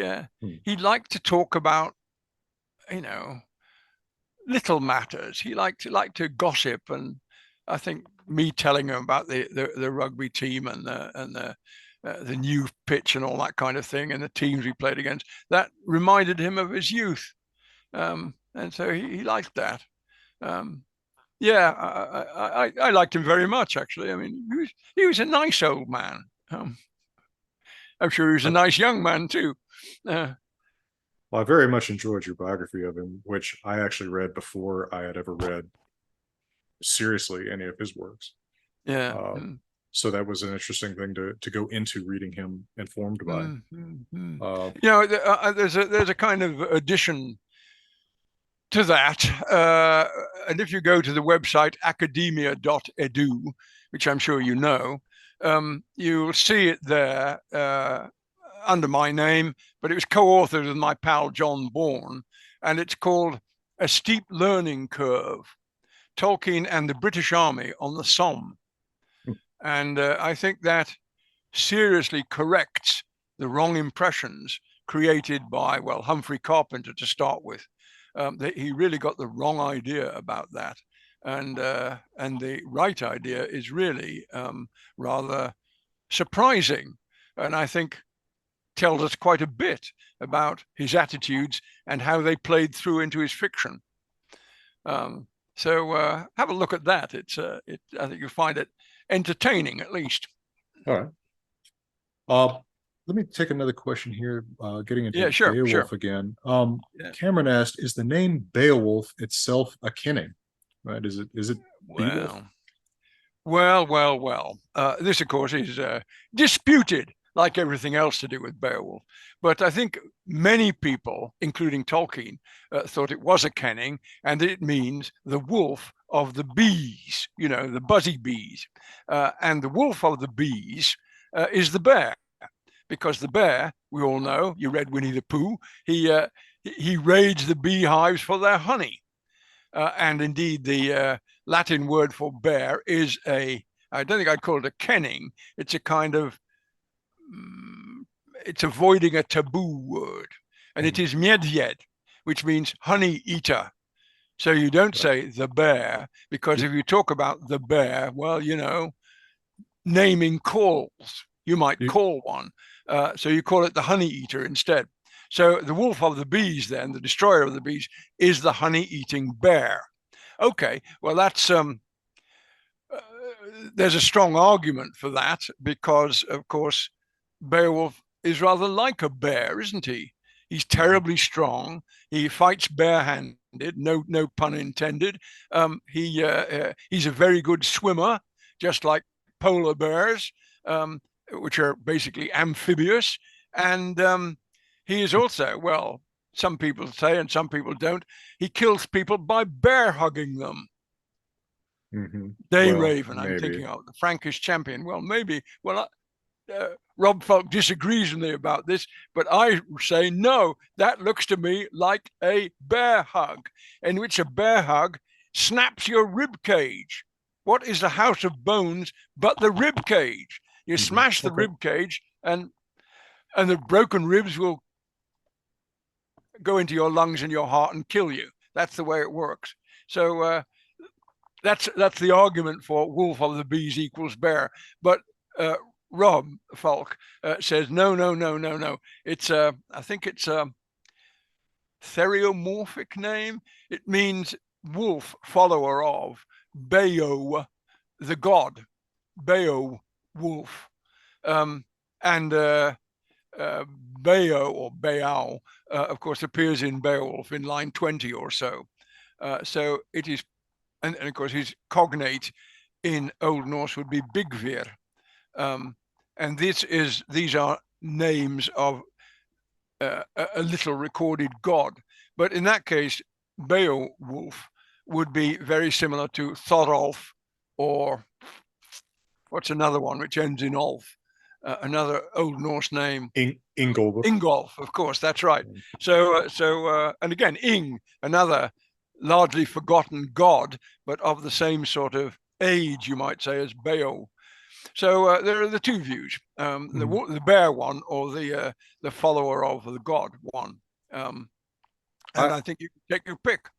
liked to talk about, little matters. He liked to gossip, and I think me telling him about the rugby team and the new pitch and all that kind of thing, and the teams we played against, that reminded him of his youth, and so he liked that. Yeah, I liked him very much, actually. I mean, he was a nice old man. I'm sure he was a nice young man too. Well, I very much enjoyed your biography of him, which I actually read before I had ever read seriously any of his works. Yeah. So that was an interesting thing to go into reading him informed by. There's a kind of addition to that, and if you go to the website academia.edu, which I'm sure you know, you'll see it there under my name, but it was co-authored with my pal John Bourne, and it's called A Steep Learning Curve, Tolkien and the British Army on the Somme. And I think that seriously corrects the wrong impressions created by, well, Humphrey Carpenter to start with. He really got the wrong idea about that. And the right idea is really rather surprising. And I think tells us quite a bit about his attitudes and how they played through into his fiction. So have a look at that. I think you'll find it entertaining, at least. All right. Let me take another question here. Getting into Beowulf again. Cameron asked, "Is the name Beowulf itself a kenning? Right? Is it Beowulf?" Well. This, of course, is disputed, like everything else to do with Beowulf. But I think many people, including Tolkien, thought it was a kenning, and it means the wolf of the bees, the buzzy bees. And the wolf of the bees is the bear, because the bear, we all know, you read Winnie the Pooh, he raids the beehives for their honey. And indeed, the Latin word for bear is I don't think I'd call it a kenning. It's a kind of, it's avoiding a taboo word. And it is medved, which means honey eater. So you don't say the bear, because if you talk about the bear, well, naming calls, you might call one. So you call it the honey eater instead. So the wolf of the bees, then, the destroyer of the bees, is the honey-eating bear. Okay, well, that's there's a strong argument for that, because, of course, Beowulf is rather like a bear, isn't he? He's terribly strong. He fights barehanded, no pun intended. He's a very good swimmer, just like polar bears. which are basically amphibious. And he is also, well, some people say and some people don't, he kills people by bear hugging them. Day Well, Raven, I'm thinking of, the Frankish champion. Well, maybe, well, Rob Falk disagrees with me about this, but I say no, that looks to me like a bear hug, in which a bear hug snaps your rib cage. What is the house of bones but the rib cage? You smash the rib cage, and the broken ribs will go into your lungs and your heart and kill you. That's the way it works. So that's the argument for wolf of the bees equals bear. But Rob Falk says no. It's I think it's a theriomorphic name. It means wolf, follower of Beo, the god, Beowulf, and Beo or Beow, of course, appears in Beowulf in line 20 or so. So it is, and of course, his cognate in Old Norse would be Bigvir. And these are names of a little recorded god. But in that case, Beowulf would be very similar to Thorolf, or what's another one which ends in Ulf? Another Old Norse name. Ingolf. Ingolf, of course, that's right. So and again, Ing, another largely forgotten god, but of the same sort of age, you might say, as Beowulf. So there are the two views: the bear one, or the follower of the god one. And I think you can take your pick.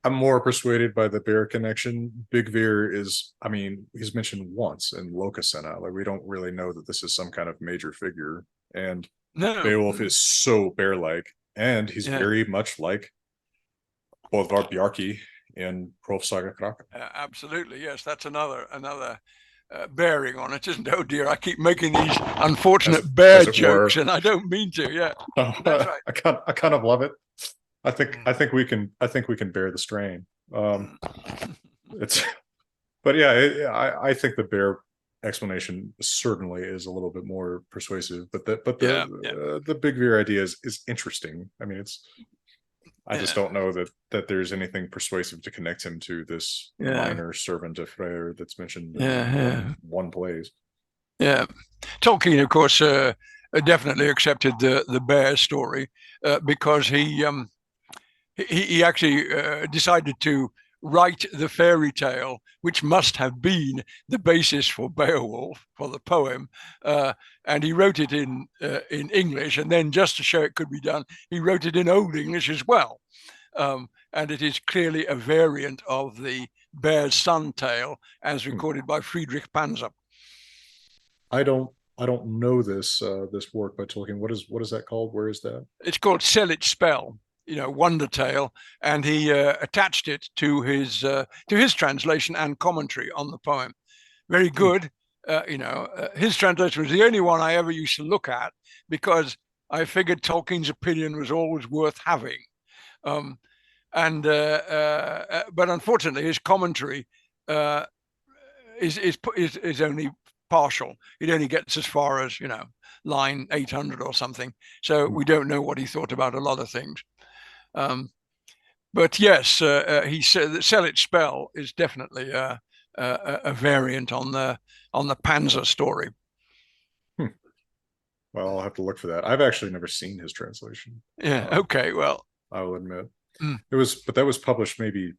I'm more persuaded by the bear connection. Big Veer is, I mean, he's mentioned once in Locusena. Like, we don't really know that this is some kind of major figure. And Beowulf is so bear-like, and he's very much like Bolvar Bjarki in Prof Saga Kraken. Absolutely, yes. That's another bearing on it, isn't it? Oh dear, I keep making these unfortunate bear jokes, and I don't mean to. Yeah, that's right. I kind of love it. I think we can bear the strain. It's, but yeah, I think the bear explanation certainly is a little bit more persuasive. But the Big Veer idea is interesting. I mean, I just don't know that there's anything persuasive to connect him to this minor servant of Freyr that's mentioned in one place. Yeah, Tolkien, of course, definitely accepted the bear story because he actually decided to write the fairy tale, which must have been the basis for Beowulf, for the poem, and he wrote it in English, and then just to show it could be done, he wrote it in Old English as well, and it is clearly a variant of the Bear's Son tale as recorded by Friedrich Panzer. I don't know this work by Tolkien. What is that called? Where is that? It's called Sellet's Spell. Wonder Tale, and he attached it to his translation and commentary on the poem. Very good. His translation was the only one I ever used to look at because I figured Tolkien's opinion was always worth having. But unfortunately, his commentary is only partial. It only gets as far as line 800 or something. So we don't know what he thought about a lot of things. But yes, he said that Sellet's Spell is definitely a variant on the Panzer story. Well, I'll have to look for that. I've actually never seen his translation. Yeah. Okay. Well, I will admit but that was published maybe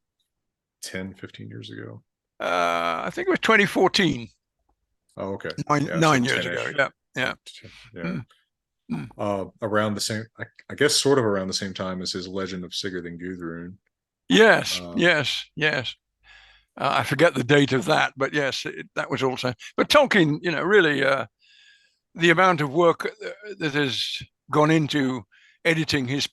10, 15 years ago. I think it was 2014. Oh, okay. 9 years ago. Yeah. Around the same, I guess, sort of around the same time as his Legend of Sigurd and Gudrun. Yes. I forget the date of that, but yes, that was also. But Tolkien, really, the amount of work that has gone into editing his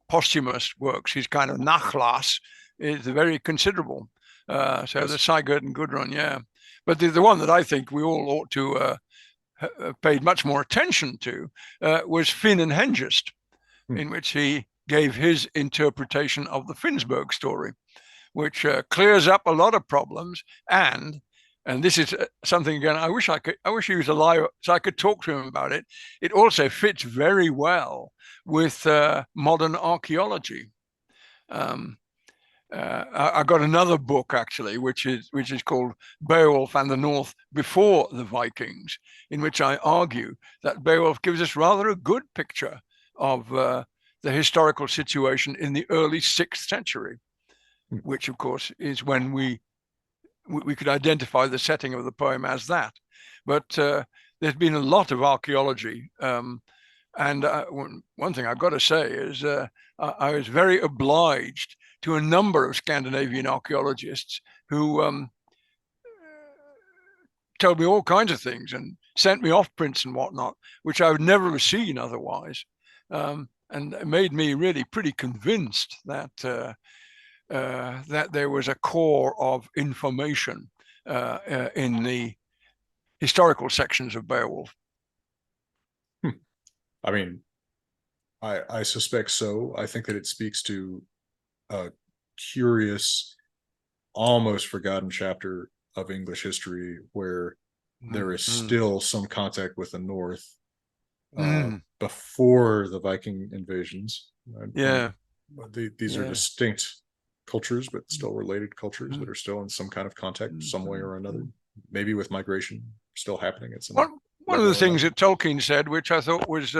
posthumous works, his kind of nachlass, is very considerable. So the Sigurd and Gudrun, but the one that I think we all ought to paid much more attention to was Finn and Hengist, in which he gave his interpretation of the Finnsburg story, which clears up a lot of problems and and this is something again. I wish he was alive so I could talk to him about it. It also fits very well with modern archaeology. I got another book actually, which is called Beowulf and the North Before the Vikings, in which I argue that Beowulf gives us rather a good picture of the historical situation in the early 6th century, which of course is when we could identify the setting of the poem as that. But there's been a lot of archaeology. And one thing I've got to say is I was very obliged to a number of Scandinavian archaeologists who told me all kinds of things and sent me off prints and whatnot, which I would never have seen otherwise. And it made me really pretty convinced that that there was a core of information in the historical sections of Beowulf. I mean, I suspect so. I think that it speaks to a curious, almost forgotten chapter of English history where there is still some contact with the North before the Viking invasions. Yeah. These are distinct cultures, but still related cultures that are still in some kind of contact some way or another, maybe with migration still happening at some one of the things that Tolkien said, which I thought was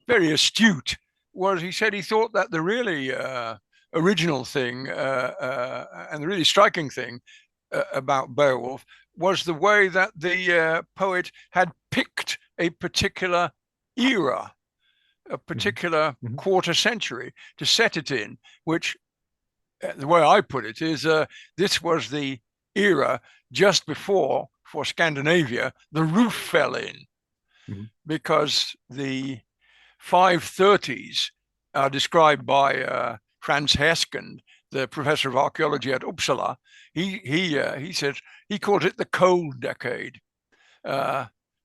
very astute, was he said he thought that the really original thing and the really striking thing about Beowulf was the way that the poet had picked a particular era, a particular quarter century to set it in, which the way I put it is this was the era just before, for Scandinavia, the roof fell in, because the 530s are described by Franz Herskend, the professor of archaeology at Uppsala. He says he called it the cold decade,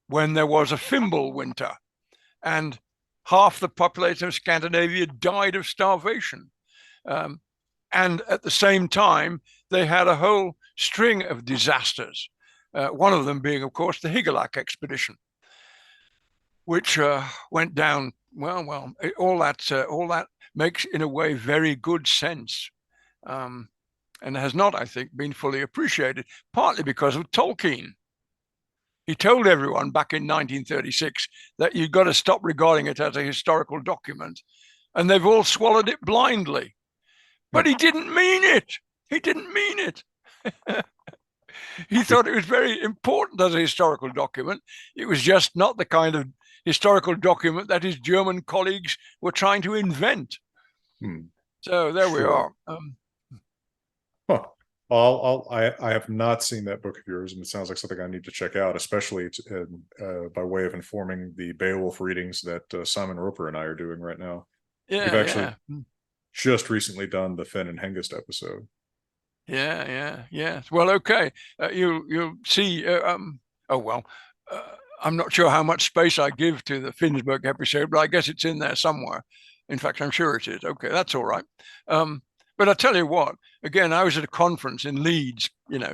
when there was a Fimble winter, and half the population of Scandinavia died of starvation. And at the same time, they had a whole string of disasters. One of them being, of course, the Higelac expedition, which went down. Well, all that makes, in a way, very good sense, and has not, I think, been fully appreciated, partly because of Tolkien. He told everyone back in 1936 that you've got to stop regarding it as a historical document, and they've all swallowed it blindly. But he didn't mean it. He didn't mean it. He thought it was very important as a historical document. It was just not the kind of historical document that his German colleagues were trying to invent. So there we are. I have not seen that book of yours, and it sounds like something I need to check out, especially by way of informing the Beowulf readings that Simon Roper and I are doing right now. Yeah, we've actually just recently done the Finn and Hengist episode. Yeah. Well, okay. You'll see. I'm not sure how much space I give to the Finnsburg episode, but I guess it's in there somewhere. In fact, I'm sure it is. Okay, that's all right. But I tell you what, again, I was at a conference in Leeds,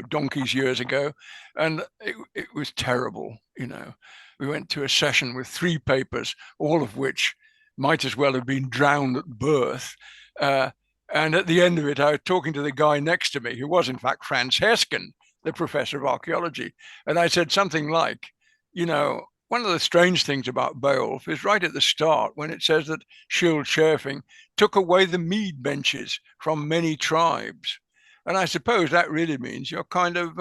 donkeys years ago, and it was terrible. We went to a session with 3 papers, all of which might as well have been drowned at birth. And at the end of it, I was talking to the guy next to me, who was in fact Franz Herskend, the professor of archaeology. And I said something like, one of the strange things about Beowulf is right at the start when it says that Scyld Scefing took away the mead benches from many tribes. And I suppose that really means you're kind of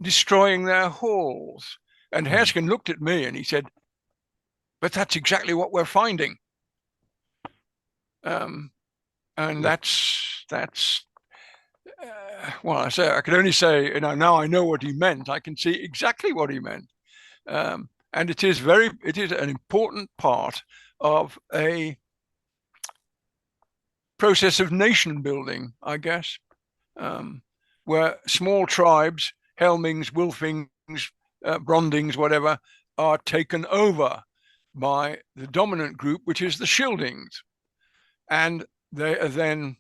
destroying their halls. And Herskend looked at me and he said, but that's exactly what we're finding. And that's well, I could only say, now I know what he meant. I can see exactly what he meant. And it is an important part of a process of nation building, I guess, where small tribes, Helmings, Wulfings, Brondings, whatever, are taken over by the dominant group, which is the Scyldings. And they are then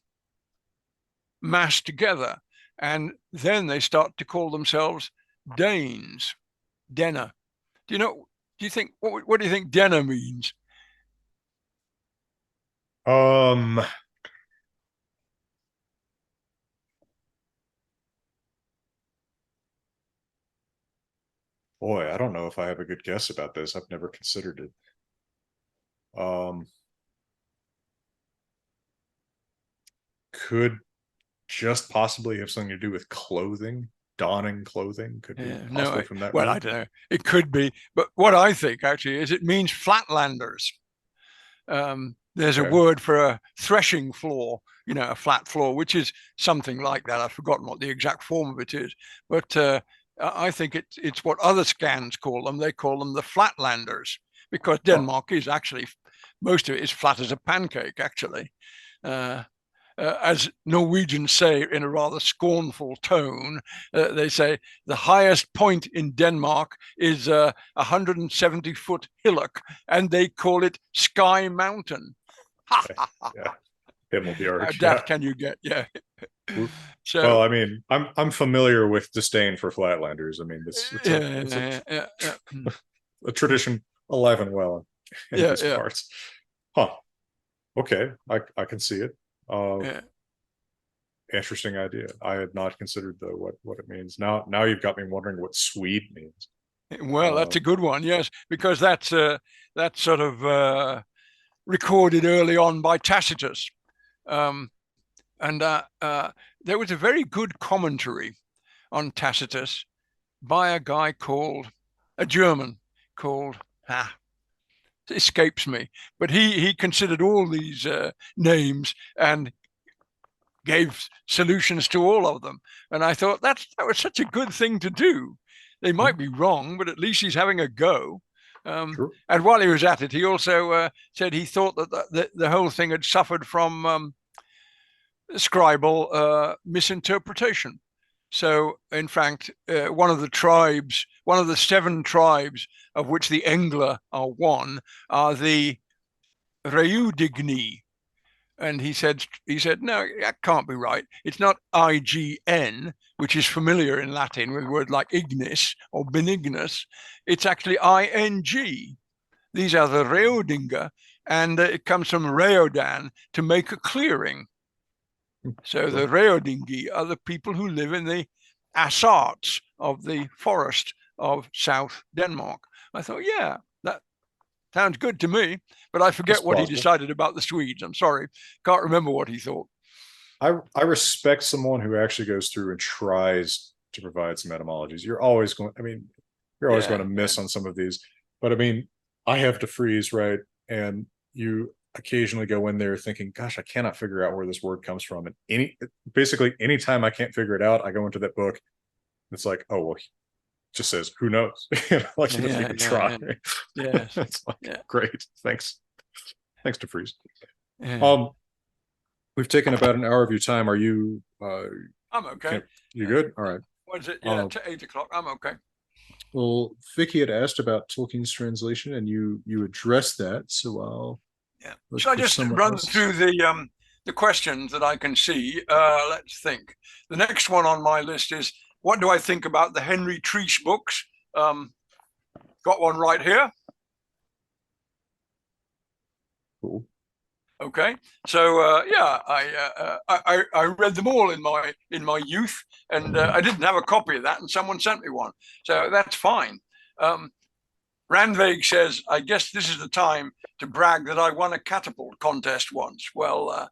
massed together. And then they start to call themselves Danes, Denner. Do you know? Do you think what do you think Denner means? Um, boy, I don't know if I have a good guess about this. I've never considered it. Could just possibly have something to do with clothing, donning clothing. Could be possibly from that. Well, I don't know. It could be, but what I think actually is it means flatlanders. There's a word for a threshing floor, a flat floor, which is something like that. I've forgotten what the exact form of it is, but I think it's what other scans call them. They call them the flatlanders because Denmark is actually, most of it is flat as a pancake, actually. As Norwegians say in a rather scornful tone, they say the highest point in Denmark is a 170-foot hillock, and they call it Sky Mountain. Yeah, Himmelbjerg. How daft can you get? Yeah. So, well, I mean, I'm familiar with disdain for flatlanders. I mean, it's a tradition alive and well in these parts. Huh. Okay, I can see it. Interesting idea. I had not considered though what it means. Now you've got me wondering what Swede means. Well, that's a good one, yes, because that's sort of recorded early on by Tacitus, and there was a very good commentary on Tacitus by a German called it escapes me, but he considered all these names and gave solutions to all of them. And I thought that was such a good thing to do. They might be wrong, but at least he's having a go. And while he was at it, he also said he thought that the whole thing had suffered from scribal misinterpretation. So, in fact, one of the 7 tribes of which the Engler are one, are the Reudigni. And he said, no, that can't be right. It's not IGN, which is familiar in Latin with words like ignis or benignus. It's actually ING. These are the Reodinger, and it comes from Reodan, to make a clearing. So the Reodingi are the people who live in the assarts of the forest of South Denmark. I thought, yeah, that sounds good to me, but I forget what he decided about the Swedes. I'm sorry, can't remember what he thought. I respect someone who actually goes through and tries to provide some etymologies. You're always going to miss on some of these, but I mean, I have to freeze, right? And you occasionally go in there thinking, gosh, I cannot figure out where this word comes from. And basically anytime I can't figure it out, I go into that book. It's like, oh, well, just says, who knows? Like, you don't even try. Yeah. It's like, great. Thanks to freeze. Yeah. We've taken about an hour of your time. Are you I'm okay. You good? All right. What is it? Yeah, to 8 o'clock. I'm okay. Well, Vicky had asked about Tolkien's translation, and you addressed that. So I'll Should I just run through the questions that I can see? Let's think. The next one on my list is, what do I think about the Henry Treece books? Got one right here. Cool. Okay, so I read them all in my youth, and I didn't have a copy of that, and someone sent me one, so that's fine. Randveig says, I guess this is the time to brag that I won a catapult contest once. Well,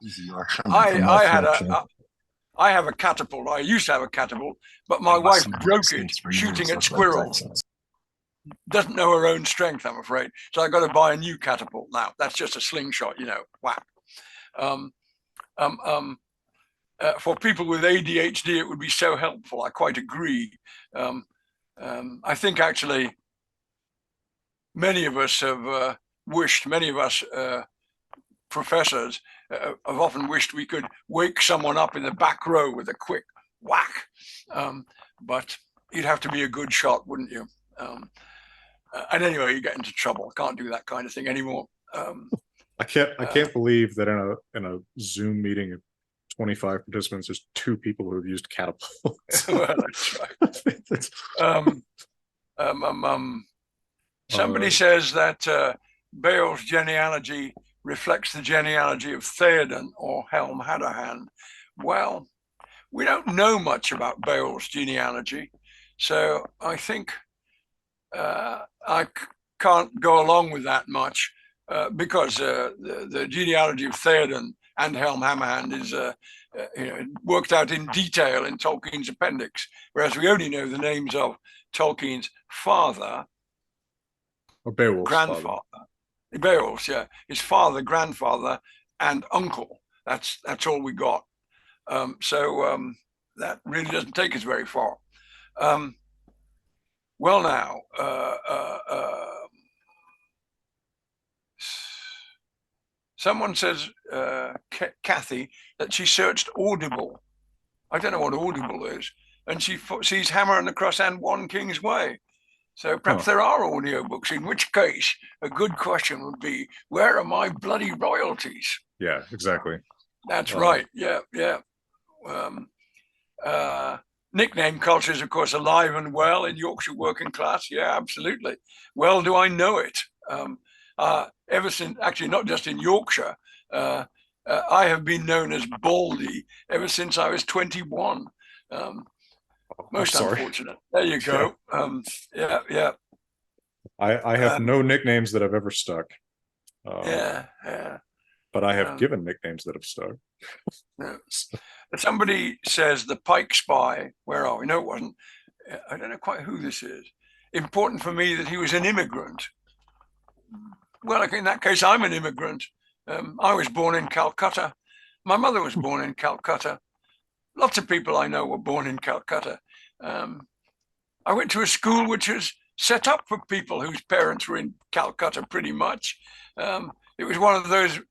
I have a catapult. I used to have a catapult, but my wife broke it shooting at squirrels. Doesn't know her own strength, I'm afraid. So I got to buy a new catapult now. That's just a slingshot, whack. For people with ADHD, it would be so helpful. I quite agree. I think actually many of us have many of us professors have often wished we could wake someone up in the back row with a quick whack. But you'd have to be a good shot, wouldn't you? And anyway, you get into trouble. Can't do that kind of thing anymore. I can't believe that in a Zoom meeting of 25 participants, there's 2 people who have used catapults. Well, that's right. Somebody says that Beowulf's genealogy reflects the genealogy of Theoden or Helm Hadderhand. Well, we don't know much about Beowulf's genealogy, so I think I can't go along with that much because the genealogy of Theoden and Helm Hammerhand is worked out in detail in Tolkien's appendix, whereas we only know the names of Tolkien's father, Beowulf's grandfather, Beowulf's, yeah, his father, grandfather, and uncle. That's all we got. So that really doesn't take us very far. Well, now, someone says, Kathy, that she searched Audible. I don't know what Audible is. And she sees Hammer and the Cross and One King's Way. So perhaps there are audiobooks, in which case a good question would be, where are my bloody royalties? Yeah, exactly. That's right. Yeah, yeah. Nickname culture is, of course, alive and well in Yorkshire working class. Yeah, absolutely. Well, do I know it? Ever since, actually, not just in Yorkshire, I have been known as Baldy ever since I was 21. Most unfortunate. There you go. Yeah. I have no nicknames that have ever stuck. Yeah. But I have given nicknames that have stuck. No. Somebody says the Pike Spy. Where are we? No, it wasn't. I don't know quite who this is. Important for me that he was an immigrant. Well, in that case, I'm an immigrant. I was born in Calcutta. My mother was born in Calcutta. Lots of people I know were born in Calcutta. I went to a school which was set up for people whose parents were in Calcutta pretty much. It was one of those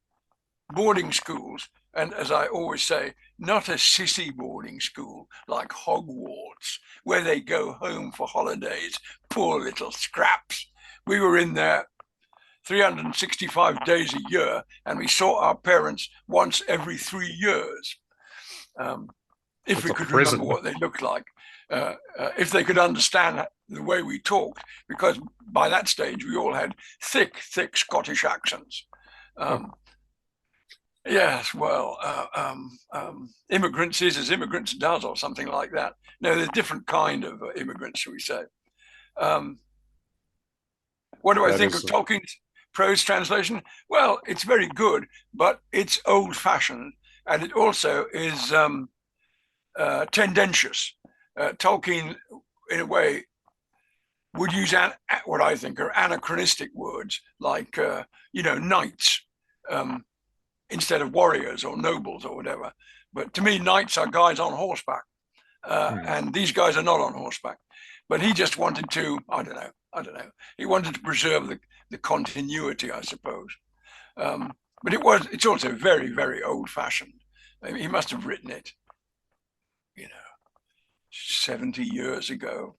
boarding schools. And as I always say, not a sissy boarding school like Hogwarts, where they go home for holidays, poor little scraps. We were in there 365 days a year, and we saw our parents once every 3 years. If we could remember what they looked like, if they could understand the way we talked, because by that stage we all had thick Scottish accents. Yes, well, immigrants is as immigrants does, or something like that. No, there's a different kind of immigrants, shall we say. What do I think of Tolkien's prose translation? Well, it's very good, but it's old-fashioned, and it also is tendentious. Tolkien, in a way, would use what I think are anachronistic words, like, knights, instead of warriors or nobles or whatever. But to me, knights are guys on horseback, and these guys are not on horseback. But he just wanted to, I don't know. He wanted to preserve the continuity, I suppose. But it's also very, very old-fashioned. I mean, he must have written it, 70 years ago.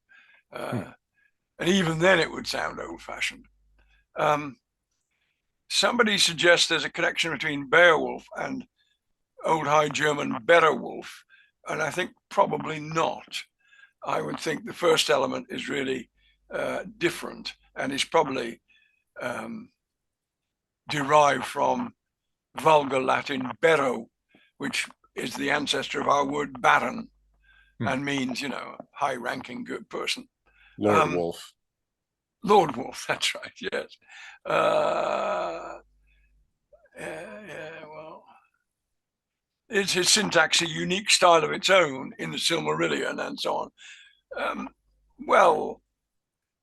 And even then it would sound old-fashioned. Somebody suggests there's a connection between Beowulf and Old High German Beowulf, and I think probably not. I would think the first element is really different and is probably derived from vulgar Latin bero, which is the ancestor of our word baron, and means, high-ranking good person. Lord Wolf. Lord Wolf, that's right, yes. Well, is his syntax a unique style of its own in the Silmarillion and so on? Well,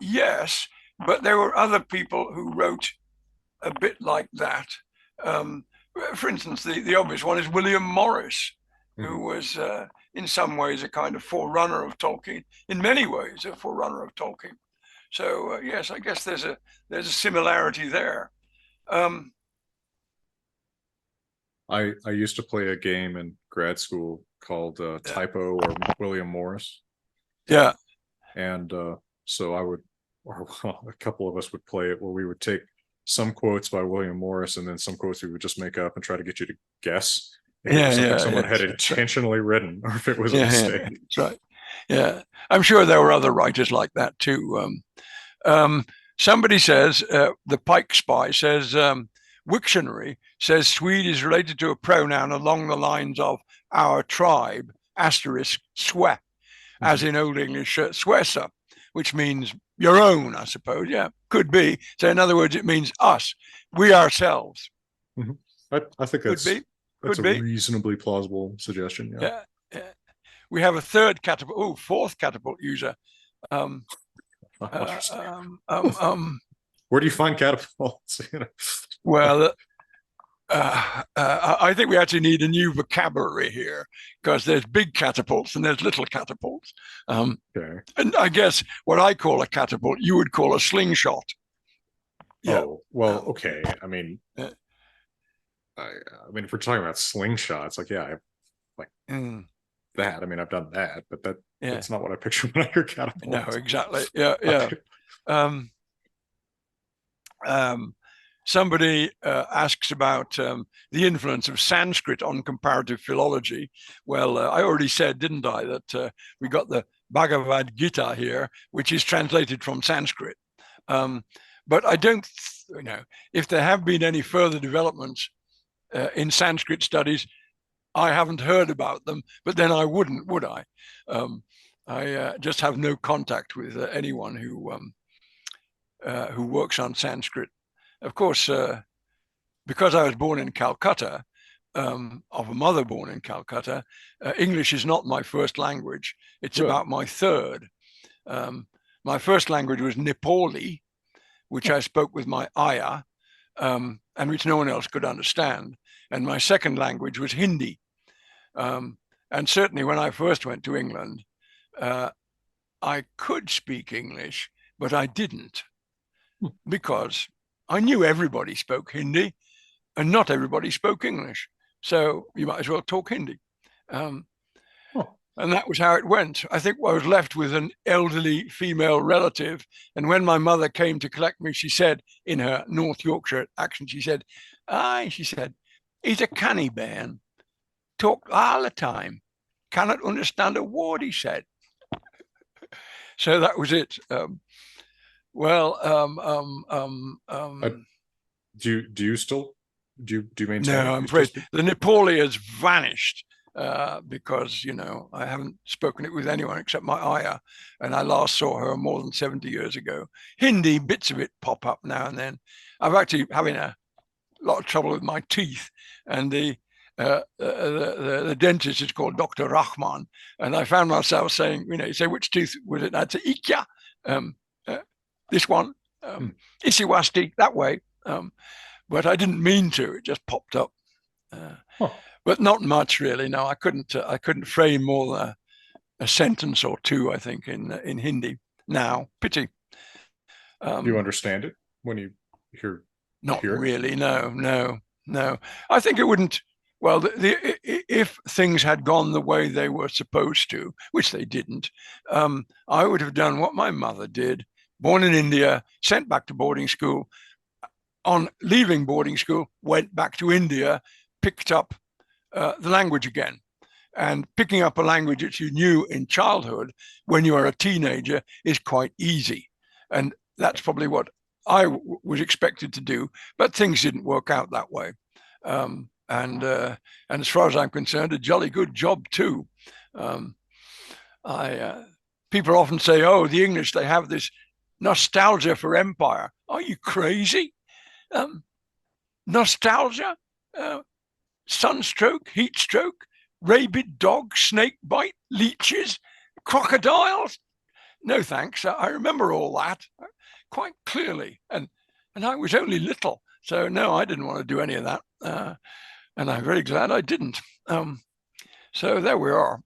yes, but there were other people who wrote a bit like that. For instance, the obvious one is William Morris, who was in some ways a kind of forerunner of Tolkien, in many ways a forerunner of Tolkien. So yes, I guess there's a similarity there. I used to play a game in grad school called Typo or William Morris. Yeah. And so I would, or a couple of us would play it where we would take some quotes by William Morris and then some quotes we would just make up and try to get you to guess if it was something yeah, someone had that's right. intentionally written or if it was a Yeah, mistake. that's right. Yeah, I'm sure there were other writers like that too. Somebody says the Pike Spy says Wiktionary says Swede is related to a pronoun along the lines of our tribe asterisk swe, as in Old English swesa, which means your own, I suppose. Yeah, could be. So in other words, it means us, we ourselves. Mhm. I think Could be. that's Could a be. reasonably plausible suggestion. Yeah. Yeah. Yeah. We have a third catapult. Oh, fourth catapult user. Um, Where do you find catapults? well, I think we actually need a new vocabulary here because there's big catapults and there's little catapults. Okay. And I guess what I call a catapult, you would call a slingshot. Yeah. Oh, well, okay. I mean, Yeah. I mean, if we're talking about slingshots, like, yeah, that. I mean, I've done that, but that's not what I picture when I hear catapult. No, exactly. Yeah, yeah. Somebody asks about the influence of Sanskrit on comparative philology. Well, I already said, didn't I, that we got the Bhagavad Gita here, which is translated from Sanskrit. But I don't, if there have been any further developments in Sanskrit studies, I haven't heard about them, but then I wouldn't, would I? I just have no contact with anyone who works on Sanskrit. Of course, because I was born in Calcutta, of a mother born in Calcutta, English is not my first language. It's about my third. My first language was Nepali, which I spoke with my ayah, and which no one else could understand. And my second language was Hindi. And certainly when I first went to England, I could speak English, but I didn't because I knew everybody spoke Hindi and not everybody spoke English. So you might as well talk Hindi. And that was how it went. I think I was left with an elderly female relative. And when my mother came to collect me, she said in her North Yorkshire accent, she said, he's a canny man. Talk all the time. Cannot understand a word he said. So that was it. Do you still do you maintain? No, I'm afraid the Nepali has vanished because I haven't spoken it with anyone except my ayah, and I last saw her more than 70 years ago. Hindi, bits of it pop up now and then. I'm actually having a lot of trouble with my teeth, and the dentist is called Dr. Rahman, and I found myself saying, you say, which tooth was it? And I'd say, Ikya, this one, Isiwasti, that way. But I didn't mean to; it just popped up. But not much, really. No, I couldn't frame more than a sentence or two. I think in Hindi now. Pity. Do you understand it when you hear? Not really. No. I think it wouldn't. Well, if things had gone the way they were supposed to, which they didn't, I would have done what my mother did. Born in India, sent back to boarding school. On leaving boarding school, went back to India, picked up the language again. And picking up a language that you knew in childhood when you are a teenager is quite easy. And that's probably what I was expected to do, but things didn't work out that way. And as far as I'm concerned, a jolly good job too. People often say, "Oh, the English, they have this nostalgia for empire." Are you crazy? Nostalgia, sunstroke, heat stroke, rabid dog, snake bite, leeches, crocodiles. No thanks. I remember all that quite clearly, and I was only little, so no, I didn't want to do any of that, and I'm very glad I didn't. So there we are.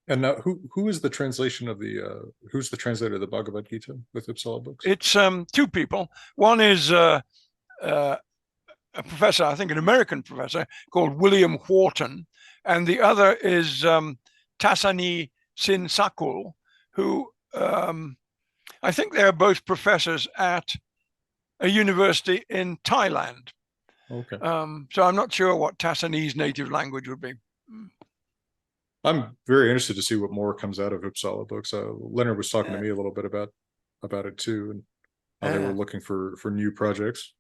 And now, who is the translation of the who's the translator of the Bhagavad Gita with Uppsala Books? It's two people. One is a professor, I think an American professor called William Wharton, and the other is Tasani Sinsakul, who I think they're both professors at a university in Thailand. Okay. So I'm not sure what Tassanese native language would be. I'm very interested to see what more comes out of Uppsala books. Leonard was talking to me a little bit about it too, and how they were looking for new projects.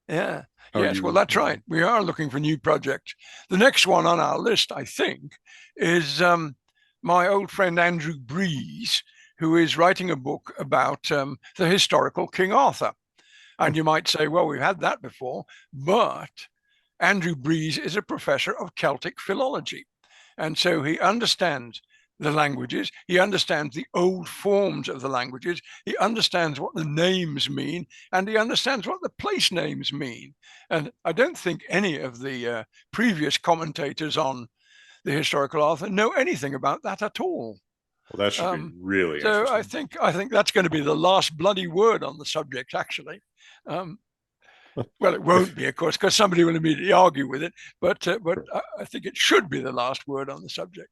Yeah. How Yes. Well, that's right. We are looking for new projects. The next one on our list, I think, is my old friend Andrew Breeze, who is writing a book about the historical King Arthur. And you might say, well, we've had that before, but Andrew Breeze is a professor of Celtic philology. And so he understands the languages, he understands the old forms of the languages, he understands what the names mean, and he understands what the place names mean. And I don't think any of the previous commentators on the historical Arthur know anything about that at all. Well, that should be really so interesting. I think that's going to be the last bloody word on the subject, actually. Well, it won't be, of course, because somebody will immediately argue with it. But I think it should be the last word on the subject,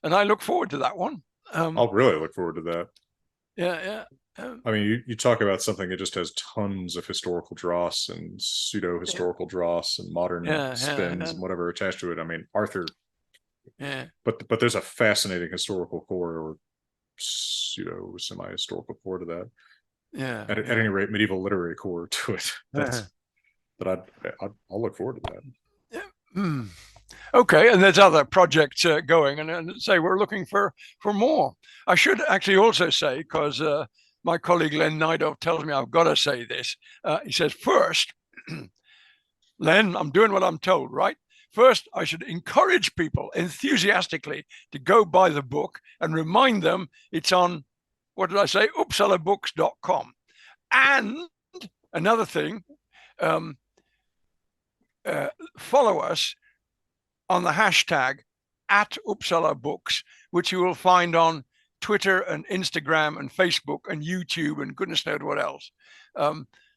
and I look forward to that one. I'll really look forward to that. Yeah. I mean, you talk about something that just has tons of historical dross and pseudo historical dross and modern spins and whatever attached to it. I mean, Arthur. Yeah. But there's a fascinating historical core or pseudo semi historical core to that. Yeah. At any rate, medieval literary core to it. That's I'll look forward to that. Yeah. Okay, and there's other projects going, and say we're looking for more. I should actually also say, because my colleague Len Nidoff tells me I've got to say this. He says, first, Len, I'm doing what I'm told, right? First, I should encourage people enthusiastically to go buy the book and remind them it's on, what did I say, uppsalabooks.com. And another thing, follow us on the hashtag @UppsalaBooks, which you will find on Twitter and Instagram and Facebook and YouTube and goodness knows what else.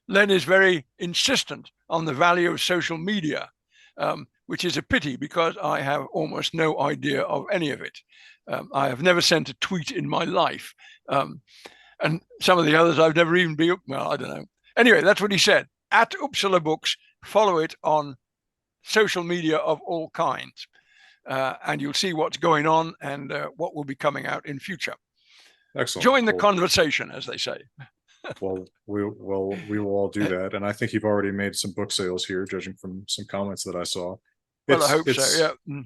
Len is very insistent on the value of social media, which is a pity because I have almost no idea of any of it. I have never sent a tweet in my life. And some of the others I've never even been, well, I don't know. Anyway, that's what he said. @UppsalaBooks, follow it on social media of all kinds. And you'll see what's going on and what will be coming out in future. Excellent. Join the conversation, as they say. Well, we will all do that, and I think you've already made some book sales here, judging from some comments that I saw. Well, I hope so. Yeah.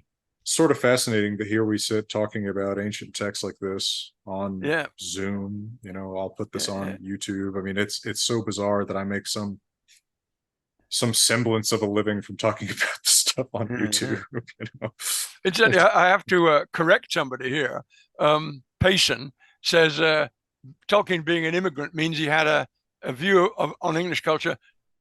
Sort of fascinating to hear we sit talking about ancient texts like this on Zoom. You know, I'll put this on YouTube. I mean, it's so bizarre that I make some semblance of a living from talking about this stuff on YouTube. You know? Incidentally, I have to correct somebody here. Payson says Tolkien being an immigrant means he had a view on English culture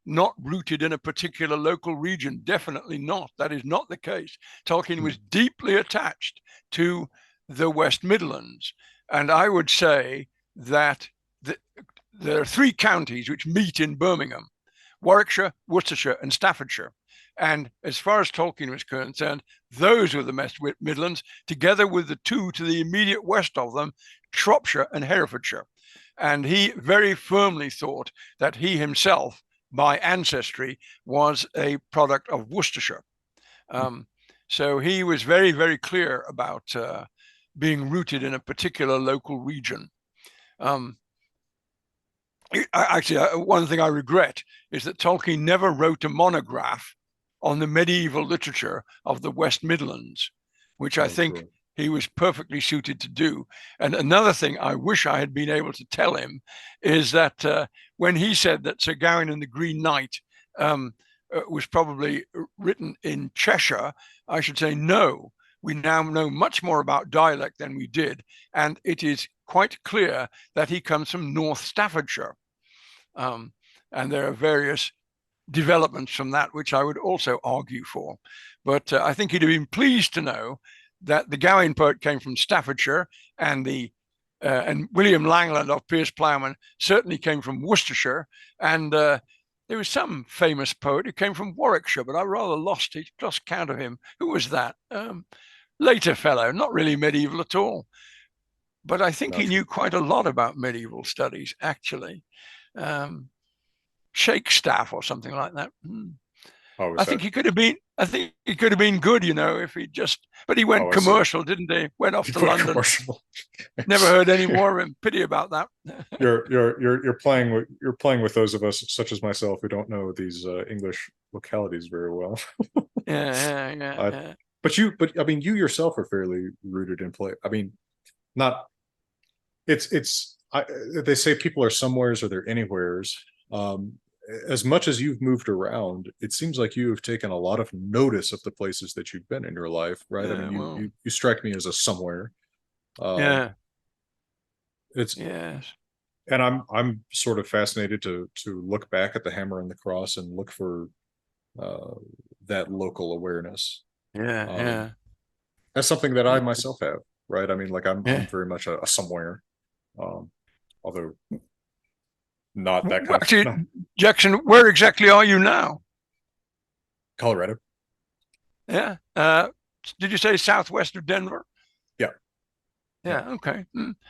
not rooted in a particular local region. Definitely not. That is not the case. Tolkien was deeply attached to the West Midlands. And I would say that there are 3 counties which meet in Birmingham: Warwickshire, Worcestershire, and Staffordshire. And as far as Tolkien was concerned, those were the West Midlands, together with the 2 to the immediate west of them, Shropshire and Herefordshire. And he very firmly thought that he himself, by ancestry, was a product of Worcestershire. So he was very, very clear about being rooted in a particular local region. Actually, one thing I regret is that Tolkien never wrote a monograph on the medieval literature of the West Midlands, which I think he was perfectly suited to do. And another thing I wish I had been able to tell him is that when he said that Sir Gawain and the Green Knight was probably written in Cheshire, I should say no. We now know much more about dialect than we did, and it is quite clear that he comes from North Staffordshire. And there are various developments from that, which I would also argue for. But I think he'd have been pleased to know that the Gawain poet came from Staffordshire, and William Langland of Piers Plowman certainly came from Worcestershire, and there was some famous poet who came from Warwickshire, but I rather lost count of him. Who was that? Later fellow, not really medieval at all. But I think he knew quite a lot about medieval studies, actually. Shakestaff or something like that. Oh, I is think that? he could have been. I think he could have been good, if he just. But he went Oh, I see. commercial, didn't he? Went off You to put a London. commercial. Never heard any more of him. Pity about that. You're playing with those of us such as myself who don't know these English localities very well. Yeah, yeah, Uh, yeah, but I mean, you yourself are fairly rooted in play. I mean, not they say people are somewheres or they're anywheres. Um, as much as you've moved around, it seems like you have taken a lot of notice of the places that you've been in your life, right? I mean, yeah. Well, you strike me as a somewhere. Um, yeah, it's yes, and I'm sort of fascinated to look back at the hammer and the cross and look for uh, that local awareness. yeah, Um, yeah, that's something that I yeah. myself have, right? I mean, like I'm Yeah. very much a somewhere, um, although not that Well, kind of actually, no, Jackson, where exactly are you now? Colorado. Yeah. Did you say southwest of Denver? Yeah, yeah, Yeah. Okay.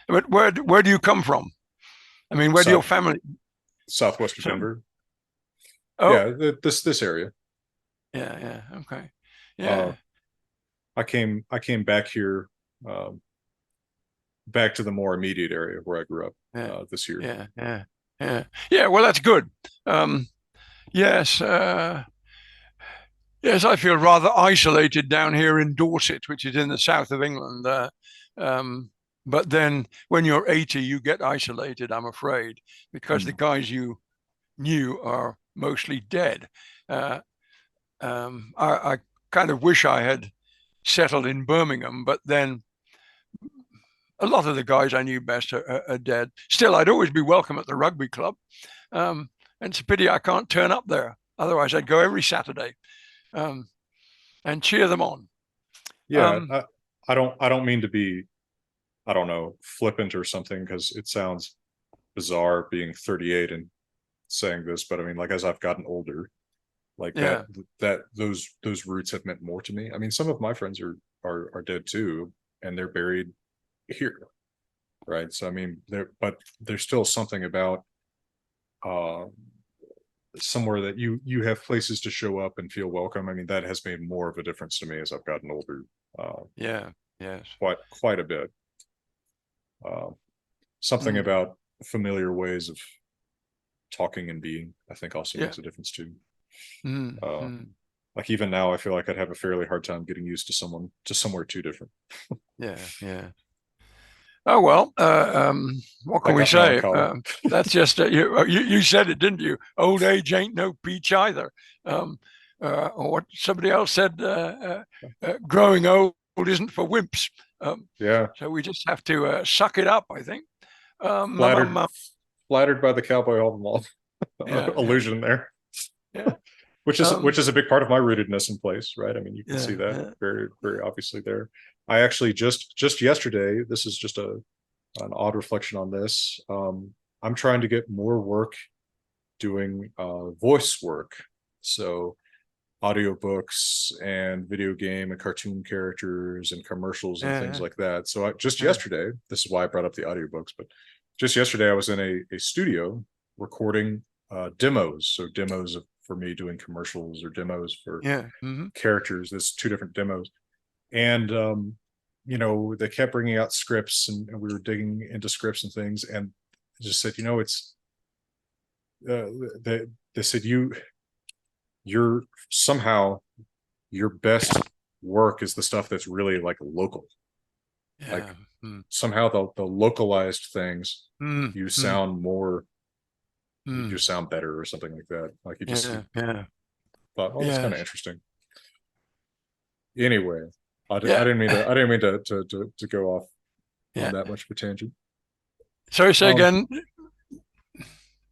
But where do you come from? I mean, where do your south family? southwest of So, Denver. oh, Yeah, this area. yeah, yeah. Okay. Uh, Yeah, I came back here, um, back to the more immediate area where I grew up yeah, this year. yeah, yeah, yeah. Yeah. Well, that's good. Um, yes. Yes, I feel rather isolated down here in Dorset, which is in the south of England. Um, but then when you're 80, you get isolated, I'm afraid, because the Hmm. guys you knew are mostly dead. Uh, I kind of wish I had settled in Birmingham, but then a lot of the guys I knew best are dead. Still, I'd always be welcome at the rugby club. Um, and it's a pity I can't turn up there. Otherwise, I'd go every Saturday um, and cheer them on. Yeah, Um, I don't mean to be, I don't know, flippant or something because it sounds bizarre being 38 and saying this, but I mean, like as I've gotten older, like yeah, that those roots have meant more to me. I mean, some of my friends are dead too, and they're buried here, right? So I mean, there's still something about uh somewhere that you have places to show up and feel welcome. I mean, that has made more of a difference to me as I've gotten older, uh, yeah, yes. quite a bit. Uh, something Mm, about familiar ways of talking and being, I think, also yeah. makes a difference too. Mm, Uh, mm, like even now, I feel like I'd have a fairly hard time getting used to someone to somewhere too different. yeah, yeah. Oh well, what can That we got say? melancholy. That's just you said it, didn't you? Old age ain't no peach either. Um, or what somebody else said, growing old isn't for wimps. Um, Yeah, so we just have to suck it up, I think. flattered flattered by the cowboy album all Yeah, yeah, illusion there, yeah, which is a big part of my rootedness in place, right? I mean, you can see yeah, that yeah, very obviously there. I actually just yesterday, this is just an odd reflection on this. I'm trying to get more work doing voice work. So audiobooks and video game and cartoon characters and commercials and things yeah, like that. So just yeah, yesterday, this is why I brought up the audiobooks, but just yesterday I was in a studio recording demos. So demos for me doing commercials or demos for yeah. Mm-hmm. characters. There's two different demos. And they kept bringing out scripts and we were digging into scripts and things and just said, it's uh, they, they said you're somehow your best work is the stuff that's really like local. Like Yeah. Mm, somehow the localized things, mm, you mm, sound more, you mm. just sound better or something like that. Like you Yeah, yeah, thought, oh, that's kind of yes, interesting. Anyway, I yeah, didn't mean to go off on yeah. that much of a tangent. Sorry, say Um, again.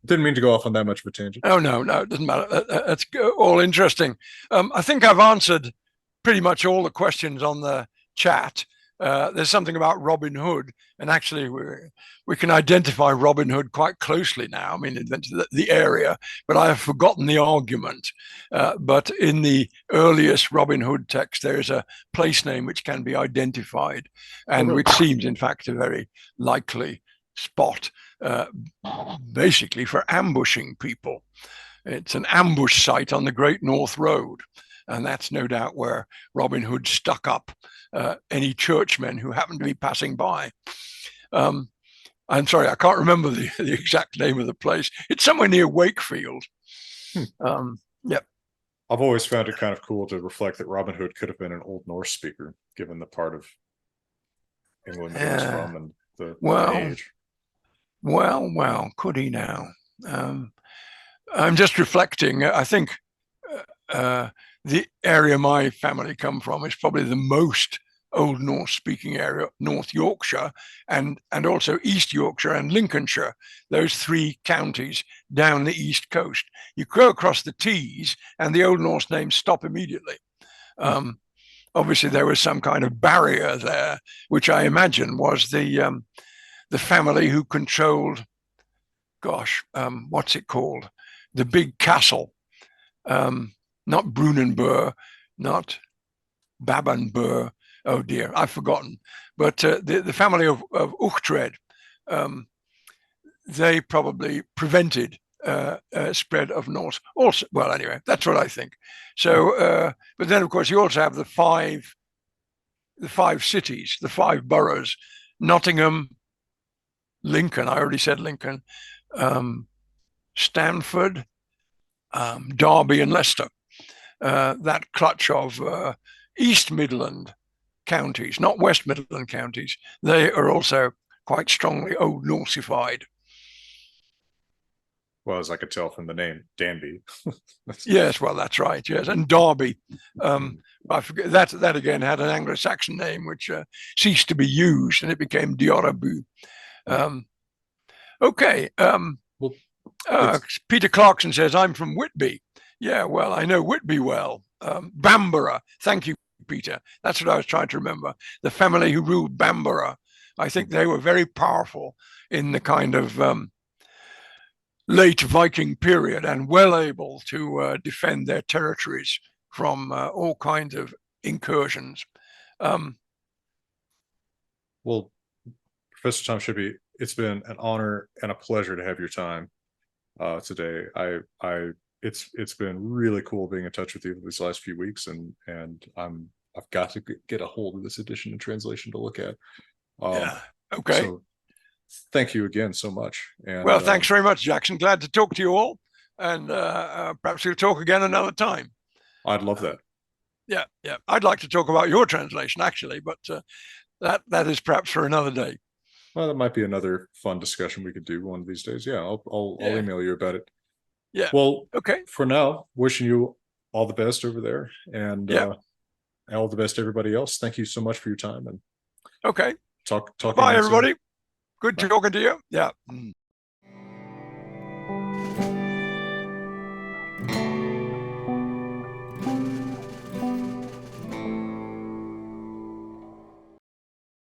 didn't mean to go off on that much of a tangent. Oh no, no, it doesn't matter. That's all interesting. I think I've answered pretty much all the questions on the chat. There's something about Robin Hood, and actually we can identify Robin Hood quite closely now. I mean, the area, but I have forgotten the argument. But in the earliest Robin Hood text, there is a place name which can be identified, Oh, and really? which seems, in fact, a very likely spot, uh, basically for ambushing people. It's an ambush site on the Great North Road, and that's no doubt where Robin Hood stuck up any churchmen who happened to be passing by. I'm sorry, I can't remember the exact name of the place. It's somewhere near Wakefield. Yep. I've always found it kind of cool to reflect that Robin Hood could have been an Old Norse speaker, given the part of England that he was from and the age. Well, could he now? I'm just reflecting. I think the area my family come from is probably the most Old Norse speaking area, North Yorkshire and also East Yorkshire and Lincolnshire, those three counties down the East Coast. You go across the Tees and the Old Norse names stop immediately. Obviously, there was some kind of barrier there, which I imagine was the family who controlled, what's it called? The big castle, not Brunanburh, not Babenburh. Oh dear, I've forgotten. But the family of Uchtred, they probably prevented spread of Norse. Also, well, anyway, that's what I think. So, but then of course you also have the five cities, the five boroughs: Nottingham, Lincoln. I already said Lincoln, Stanford, Derby, and Leicester. That clutch of East Midland counties, not West Midland counties, they are also quite strongly Old Norsified. Well, as I could tell from the name, Danby. Yes, well, that's right. Yes, and Derby. I forget that again had an Anglo-Saxon name which ceased to be used, and it became Diorabu. Okay. Peter Clarkson says, "I'm from Whitby." Yeah, well, I know Whitby well. Bamborough. Thank you, Peter. That's what I was trying to remember. The family who ruled Bamborough. I think they were very powerful in the kind of late Viking period and well able to defend their territories from all kinds of incursions. Well, Professor Tom Shippey, it's been an honor and a pleasure to have your time today. It's been really cool being in touch with you these last few weeks, and I've got to get a hold of this edition and translation to look at. Yeah. Okay. So thank you again so much. And, well, thanks very much, Jackson. Glad to talk to you all, and perhaps we'll talk again another time. I'd love that. Yeah. I'd like to talk about your translation actually, but that is perhaps for another day. Well, that might be another fun discussion we could do one of these days. Yeah, I'll email you about it. Yeah. Well, okay. For now, wishing you all the best over there, and all the best to everybody else. Thank you so much for your time. And okay. Talk. Bye, everybody. Soon. Good Bye. talking to you. Yeah.